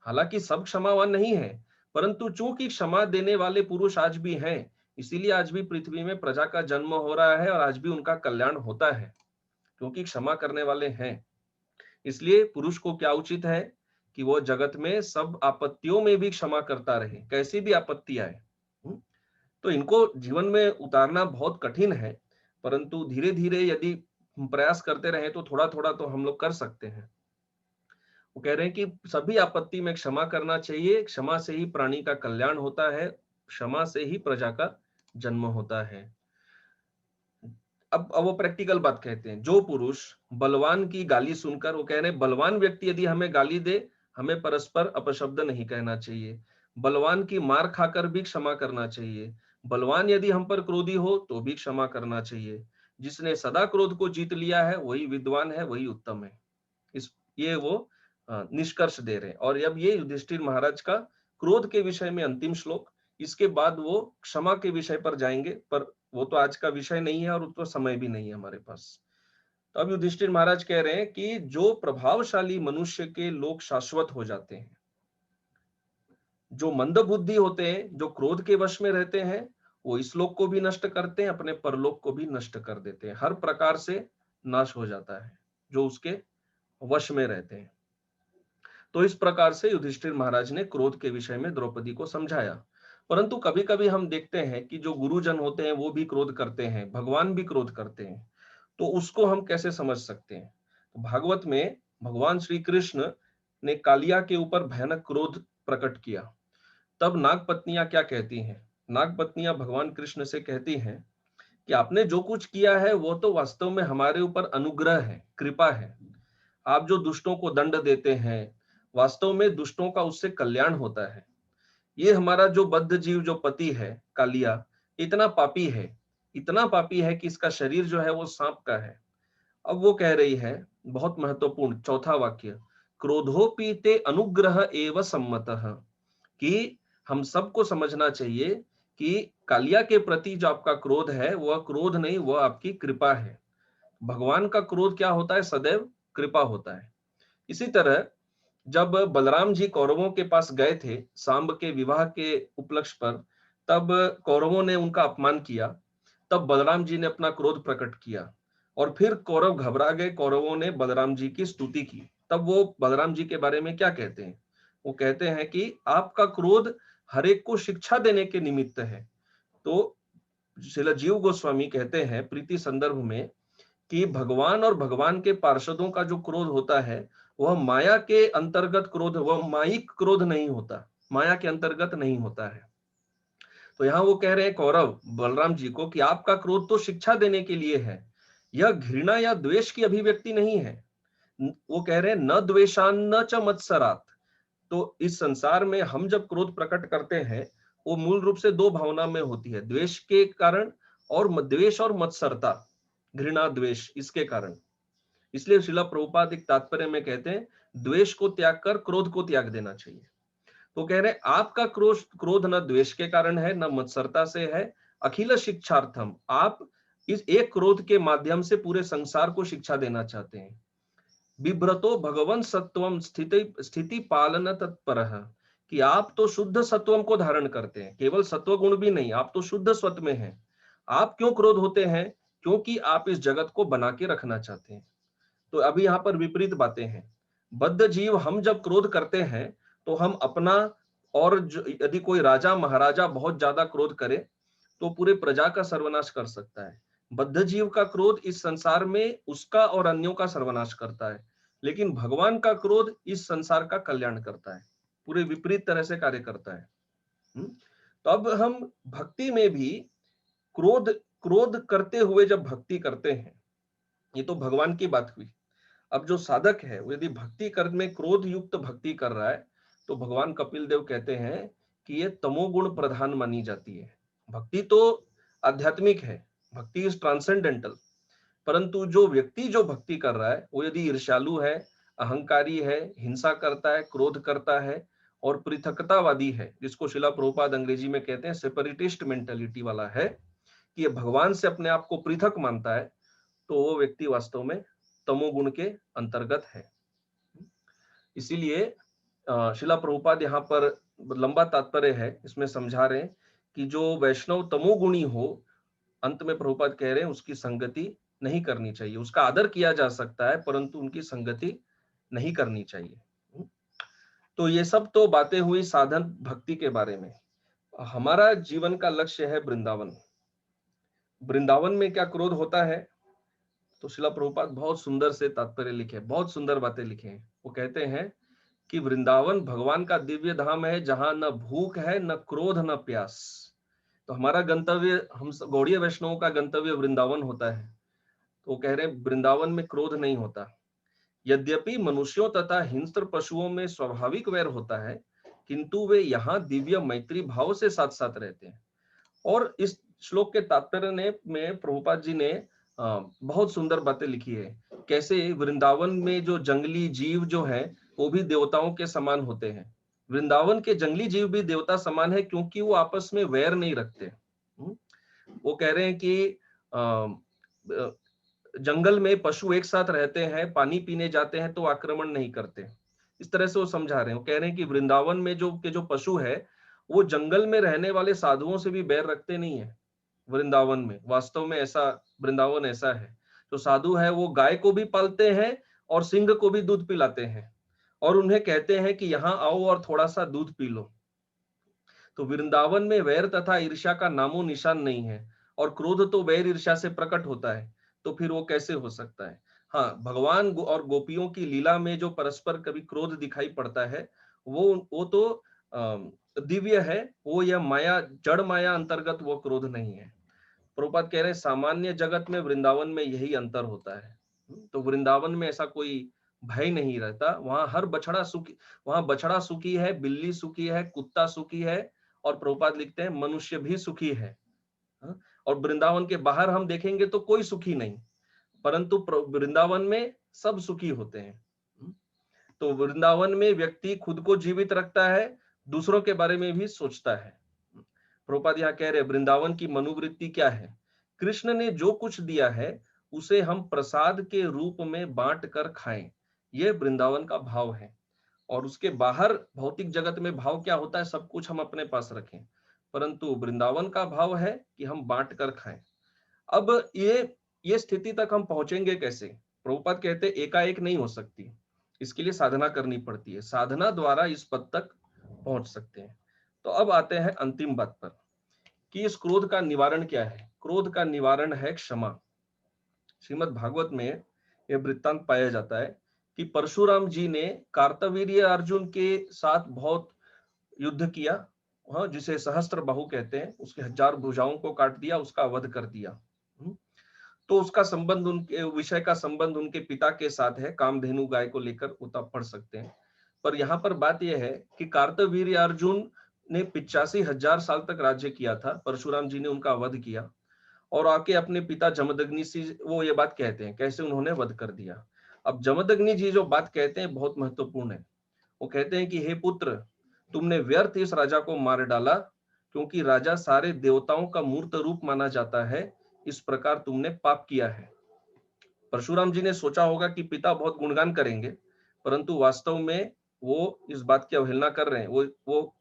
हालांकि सब क्षमावान नहीं है, परंतु चूंकि क्षमा देने वाले पुरुष आज भी हैं, इसीलिए आज भी पृथ्वी में प्रजा का जन्म हो रहा है और आज भी उनका कल्याण होता है, क्योंकि क्षमा करने वाले हैं। इसलिए पुरुष को क्या उचित है कि वो जगत में सब आपत्तियों में भी क्षमा करता रहे, कैसी भी आपत्ति आए। तो इनको जीवन में उतारना बहुत कठिन है, परंतु धीरे धीरे यदि हम प्रयास करते रहे तो थोड़ा थोड़ा तो हम लोग कर सकते हैं। वो कह रहे हैं कि सभी आपत्ति में क्षमा करना चाहिए, क्षमा से ही प्राणी का कल्याण होता है, क्षमा से ही प्रजा का जन्म होता है। अब वो प्रैक्टिकल बात कहते हैं, जो पुरुष बलवान की गाली सुनकर, वो कह रहे हैं बलवान व्यक्ति यदि हमें गाली दे, हमें परस्पर अपशब्द नहीं कहना चाहिए। बलवान की मार खाकर भी क्षमा करना चाहिए। बलवान यदि हम पर क्रोधी हो तो भी क्षमा करना चाहिए। जिसने सदा क्रोध को जीत लिया है वही विद्वान है, वही उत्तम है। इस ये वो निष्कर्ष दे रहे हैं। और अब ये युधिष्ठिर महाराज का क्रोध के विषय में अंतिम श्लोक, इसके बाद वो क्षमा के विषय पर जाएंगे, पर वो तो आज का विषय नहीं है और उतना समय भी नहीं है हमारे पास। तो अब युधिष्ठिर महाराज कह रहे हैं कि जो प्रभावशाली मनुष्य के लोग शाश्वत हो जाते हैं, जो मंदबुद्धि होते हैं, जो क्रोध के वश में रहते हैं, वो इस लोक को भी नष्ट करते हैं, अपने परलोक को भी नष्ट कर देते हैं। हर प्रकार से नाश हो जाता है जो उसके वश में रहते हैं। तो इस प्रकार से युधिष्ठिर महाराज ने क्रोध के विषय में द्रौपदी को समझाया। परंतु कभी कभी हम देखते हैं कि जो गुरुजन होते हैं वो भी क्रोध करते हैं, भगवान भी क्रोध करते हैं। तो उसको हम कैसे समझ सकते हैं? तो भागवत में भगवान श्री कृष्ण ने कालिया के ऊपर भयानक क्रोध प्रकट किया। तब नागपत्नियां क्या कहती हैं? नागपत्नियां भगवान कृष्ण से कहती हैं कि आपने जो कुछ किया है वो तो वास्तव में हमारे ऊपर अनुग्रह है, कृपा है। आप जो दुष्टों को दंड देते हैं, वास्तव में दुष्टों का उससे कल्याण होता है। ये हमारा जो बद्ध जीव, जो पति है कालिया, इतना पापी है, इतना पापी है कि इसका शरीर जो है वो सांप का है। अब वो कह रही है, बहुत महत्वपूर्ण चौथा वाक्य, क्रोधोपीते अनुग्रह एव सम्मतः, कि हम सबको समझना चाहिए कि कालिया के प्रति जो आपका क्रोध है वह क्रोध नहीं, वह आपकी कृपा है। भगवान का क्रोध क्या होता है? सदैव कृपा होता है। इसी तरह जब बलराम जी कौरवों के पास गए थे सांब के विवाह के उपलक्ष्य पर, तब कौरवों ने उनका अपमान किया। तब बलराम जी ने अपना क्रोध प्रकट किया और फिर कौरव घबरा गए, कौरवों ने बलराम जी की स्तुति की। तब वो बलराम जी के बारे में क्या कहते हैं? वो कहते हैं कि आपका क्रोध हरेक को शिक्षा देने के निमित्त है। तो श्रील जीव गोस्वामी कहते हैं प्रीति संदर्भ में कि भगवान और भगवान के पार्षदों का जो क्रोध होता है वह माया के अंतर्गत क्रोध, वह मायिक क्रोध नहीं होता, माया के अंतर्गत नहीं होता है। तो यहाँ वो कह रहे हैं कौरव बलराम जी को कि आपका क्रोध तो शिक्षा देने के लिए है, यह घृणा या द्वेष की अभिव्यक्ति नहीं है। वो कह रहे हैं न द्वेषान्न च मत्सरात। तो इस संसार में हम जब क्रोध प्रकट करते हैं वो मूल रूप से दो भावना में होती है, द्वेष के कारण और द्वेष और मत्सरता, घृणा द्वेष, इसके कारण। इसलिए श्रीला प्रभुपाद एक तात्पर्य में कहते हैं द्वेष को त्याग कर क्रोध को त्याग देना चाहिए। तो कह रहे आपका क्रोध न द्वेष के कारण है न मत्सरता से है, अखिल शिक्षार्थम, आप इस एक क्रोध के माध्यम से पूरे संसार को शिक्षा देना चाहते हैं। बिभ्रतो भगवन् सत्वम स्थिति पालन तत्पर, कि आप तो शुद्ध सत्वम को धारण करते हैं, केवल सत्व गुण भी नहीं, आप तो शुद्ध सत्व में हैं। आप क्यों क्रोध होते हैं? क्योंकि आप इस जगत को बना के रखना चाहते हैं। तो अभी यहाँ पर विपरीत बातें हैं। बद्ध जीव हम जब क्रोध करते हैं तो हम अपना, और यदि कोई राजा महाराजा बहुत ज्यादा क्रोध करे तो पूरे प्रजा का सर्वनाश कर सकता है। बद्ध जीव का क्रोध इस संसार में उसका और अन्यों का सर्वनाश करता है, लेकिन भगवान का क्रोध इस संसार का कल्याण करता है, पूरे विपरीत तरह से कार्य करता है। तो अब हम भक्ति में भी क्रोध क्रोध करते हुए जब भक्ति करते हैं, ये तो भगवान की बात हुई। अब जो साधक है वो यदि भक्ति कर्म में क्रोध युक्त भक्ति कर रहा है तो भगवान कपिल देव कहते हैं कि ये तमोगुण प्रधान मानी जाती है। भक्ति तो आध्यात्मिक है, भक्ति इज ट्रांसेंडेंटल, परंतु जो व्यक्ति जो भक्ति कर रहा है वो यदि ईर्ष्यालु है, अहंकारी है, हिंसा करता है, क्रोध करता है और पृथकतावादी है, जिसको शिला प्रभुपाद अंग्रेजी में कहते हैं सेपरेटिस्ट मेंटालिटी वाला है, कि ये भगवान से अपने आप को पृथक मानता है, तो वो व्यक्ति वास्तव में तमोगुण के अंतर्गत है। इसीलिए शिला प्रभुपाद यहाँ पर लंबा तात्पर्य है, इसमें समझा रहे हैं कि जो वैष्णव तमोगुणी हो, अंत में प्रभुपाद कह रहे हैं उसकी संगति नहीं करनी चाहिए। उसका आदर किया जा सकता है परंतु उनकी संगति नहीं करनी चाहिए। तो ये सब तो बातें हुई साधन भक्ति के बारे में। हमारा जीवन का लक्ष्य है वृंदावन। वृंदावन में क्या क्रोध होता है? तो शिला प्रभुपाद बहुत सुंदर से तात्पर्य लिखे, बहुत सुंदर बातें लिखे हैं। वो कहते हैं कि वृंदावन भगवान का दिव्य धाम है जहां न भूख है, न क्रोध, न प्यास। तो हमारा गंतव्य, हम गौड़ीय वैष्णवों का गंतव्य वृंदावन होता है। तो वो कह रहे हैं वृंदावन में क्रोध नहीं होता। यद्यपि मनुष्यों तथा हिंस्र पशुओं में स्वाभाविक वैर होता है, किंतु वे यहाँ दिव्य मैत्री भाव से साथ साथ रहते हैं। और इस श्लोक के तात्पर्य में प्रभुपाद जी ने बहुत सुंदर बातें लिखी है। कैसे वृंदावन में जो जंगली जीव जो है वो भी देवताओं के समान होते हैं। वृंदावन के जंगली जीव भी देवता समान है क्योंकि वो आपस में वैर नहीं रखते। वो कह रहे हैं कि जंगल में पशु एक साथ रहते हैं, पानी पीने जाते हैं तो आक्रमण नहीं करते। इस तरह से वो समझा रहे हैं। वो कह रहे हैं कि वृंदावन में जो पशु है वो जंगल में रहने वाले साधुओं से भी बैर रखते नहीं है। वृंदावन में वास्तव में ऐसा, वृंदावन ऐसा है। तो साधु है वो गाय को भी पालते हैं और सिंह को भी दूध पिलाते हैं और उन्हें कहते हैं कि यहाँ आओ और थोड़ा सा दूध पी लो। तो वृंदावन में वैर तथा ईर्ष्या का नामो निशान नहीं है। और क्रोध तो वैर ईर्ष्या से प्रकट होता है, तो फिर वो कैसे हो सकता है? हाँ, भगवान और गोपियों की लीला में जो परस्पर कभी क्रोध दिखाई पड़ता है वो तो दिव्य है। वो यह माया, जड़ माया अंतर्गत वो क्रोध नहीं है। प्रभुपाद कह रहे हैं सामान्य जगत में वृंदावन में यही अंतर होता है। तो वृंदावन में ऐसा कोई भय नहीं रहता। वहां हर बछड़ा सुखी, वहां बछड़ा सुखी है, बिल्ली सुखी है, कुत्ता सुखी है और प्रभुपाद लिखते हैं मनुष्य भी सुखी है। और वृंदावन के बाहर हम देखेंगे तो कोई सुखी नहीं, परंतु वृंदावन में सब सुखी होते हैं। तो वृंदावन में व्यक्ति खुद को जीवित रखता है, दूसरों के बारे में भी सोचता है। प्रभुपाद यहाँ कह रहे वृंदावन की मनोवृत्ति क्या है? कृष्ण ने जो कुछ दिया है उसे हम प्रसाद के रूप में बांट कर खाएं, ये वृंदावन का भाव है। और उसके बाहर भौतिक जगत में भाव क्या होता है? सब कुछ हम अपने पास रखें, परंतु वृंदावन का भाव है कि हम बांट कर खाएं। अब ये स्थिति तक हम पहुंचेंगे कैसे? प्रभुपाद कहते एकाएक नहीं हो सकती, इसके लिए साधना करनी पड़ती है। साधना द्वारा इस पद तक पहुंच सकते हैं। तो अब आते हैं अंतिम बात पर कि इस क्रोध का निवारण क्या है। क्रोध का निवारण है क्षमा। श्रीमद् भागवत में यह वृत्तांत पाया जाता है कि परशुराम जी ने कार्तवीर्य अर्जुन के साथ बहुत युद्ध किया, जिसे सहस्त्र बाहु कहते हैं। उसके 1000 भुजाओं को काट दिया, उसका वध कर दिया। तो उसका संबंध, उनके विषय का संबंध उनके पिता के साथ है, कामधेनु गाय को लेकर, उतना पढ़ सकते हैं। पर यहाँ पर बात यह है कि कार्तवीर्य अर्जुन ने 85,000 साल तक राज्य किया था। परशुराम जी ने उनका वध किया और आके अपने पिता जमदग्नि से वो ये बात कहते हैं, कैसे उन्होंने वध कर दिया। अब जमदग्नि जी जो बात कहते हैं बहुत महत्वपूर्ण है। वो कहते हैं कि हे पुत्र, तुमने व्यर्थ इस राजा को मार डाला, क्योंकि राजा सारे देवताओं का मूर्त रूप माना जाता है, इस प्रकार तुमने पाप किया है। परशुराम जी ने सोचा होगा कि पिता बहुत गुणगान करेंगे, परंतु वास्तव में वो इस बात की अवहेलना कर रहे हैं। वो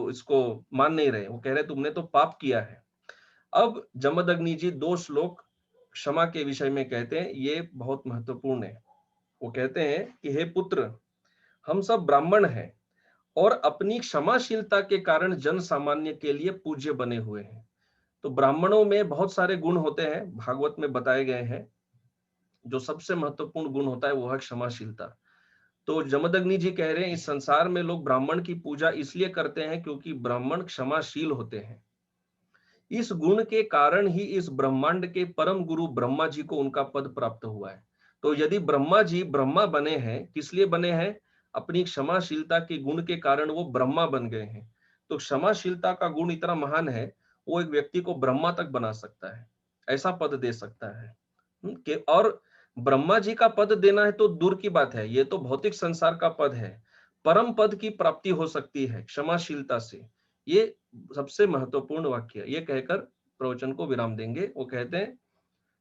इसको मान नहीं रहे। वो कह रहे तुमने तो पाप किया है। अब जमदग्नि जी 2 श्लोक क्षमा के विषय में कहते हैं, ये बहुत महत्वपूर्ण है। वो कहते हैं कि हे पुत्र, हम सब ब्राह्मण हैं और अपनी क्षमाशीलता के कारण जन सामान्य के लिए पूज्य बने हुए हैं। तो ब्राह्मणों में बहुत सारे गुण होते हैं, भागवत में बताए गए हैं। जो सबसे महत्वपूर्ण गुण होता है वो है क्षमाशीलता। तो जमदग्नि जी कह रहे हैं इस संसार में लोग ब्राह्मण की पूजा इसलिए करते हैं क्योंकि ब्राह्मण क्षमाशील होते हैं। इस गुण के कारण ही इस ब्रह्मांड के परम गुरु ब्रह्मा जी को उनका पद प्राप्त हुआ है। तो यदि ब्रह्मा जी ब्रह्मा बने हैं, किस लिए बने हैं? अपनी क्षमाशीलता के गुण के कारण वो ब्रह्मा बन गए हैं। तो क्षमाशीलता का गुण इतना महान है, वो एक व्यक्ति को ब्रह्मा तक बना सकता है, ऐसा पद दे सकता है। और ब्रह्मा जी का पद देना है तो दूर की बात है, ये तो भौतिक संसार का पद है। परम पद की प्राप्ति हो सकती है क्षमाशीलता से। ये सबसे महत्वपूर्ण वाक्य है। ये कहकर प्रवचन को विराम देंगे। वो कहते हैं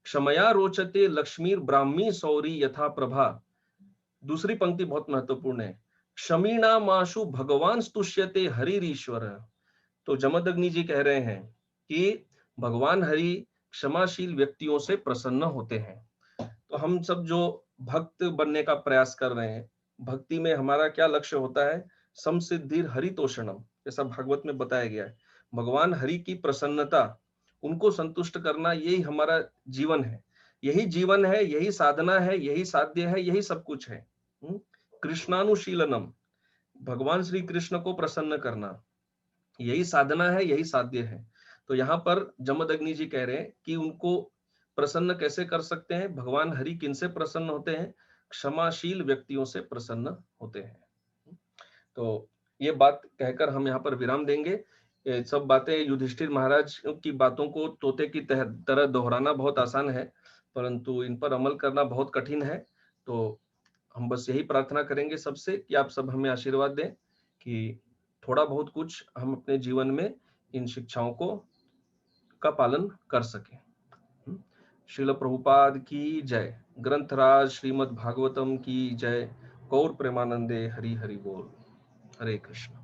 क्षमया रोचते लक्ष्मीर ब्राह्मी सौरी यथा प्रभा। दूसरी पंक्ति बहुत महत्वपूर्ण है। क्षमीणामाशु भगवान स्तुष्यते हरिरीश्वर। तो जमदग्नि जी कह रहे हैं कि भगवान हरि क्षमाशील व्यक्तियों से प्रसन्न होते हैं। तो हम सब जो भक्त बनने का प्रयास कर रहे हैं, भक्ति में हमारा क्या लक्ष्य होता है? समसिद्धिर हरितोषणम, जैसा भागवत में बताया गया है। भगवान हरि की प्रसन्नता, उनको संतुष्ट करना, यही हमारा जीवन है। यही जीवन है, यही साधना है, यही साध्य है, यही सब कुछ है। कृष्णानुशीलनम, भगवान श्री कृष्ण को प्रसन्न करना, यही साधना है, यही साध्य है। तो यहाँ पर जमदग्नि जी कह रहे हैं कि उनको प्रसन्न कैसे कर सकते हैं? भगवान हरि किनसे प्रसन्न होते हैं? क्षमाशील व्यक्तियों से प्रसन्न होते हैं। तो ये बात कहकर हम यहाँ पर विराम देंगे। ये सब बातें युधिष्ठिर महाराज की बातों को तोते की तरह दोहराना बहुत आसान है, परंतु इन पर अमल करना बहुत कठिन है। तो हम बस यही प्रार्थना करेंगे सबसे कि आप सब हमें आशीर्वाद दें कि थोड़ा बहुत कुछ हम अपने जीवन में इन शिक्षाओं को का पालन कर सकें। श्रील प्रभुपाद की जय। ग्रंथराज श्रीमद् भागवतम की जय। गौर प्रेमानंदे हरि हरि बोल। हरे कृष्ण।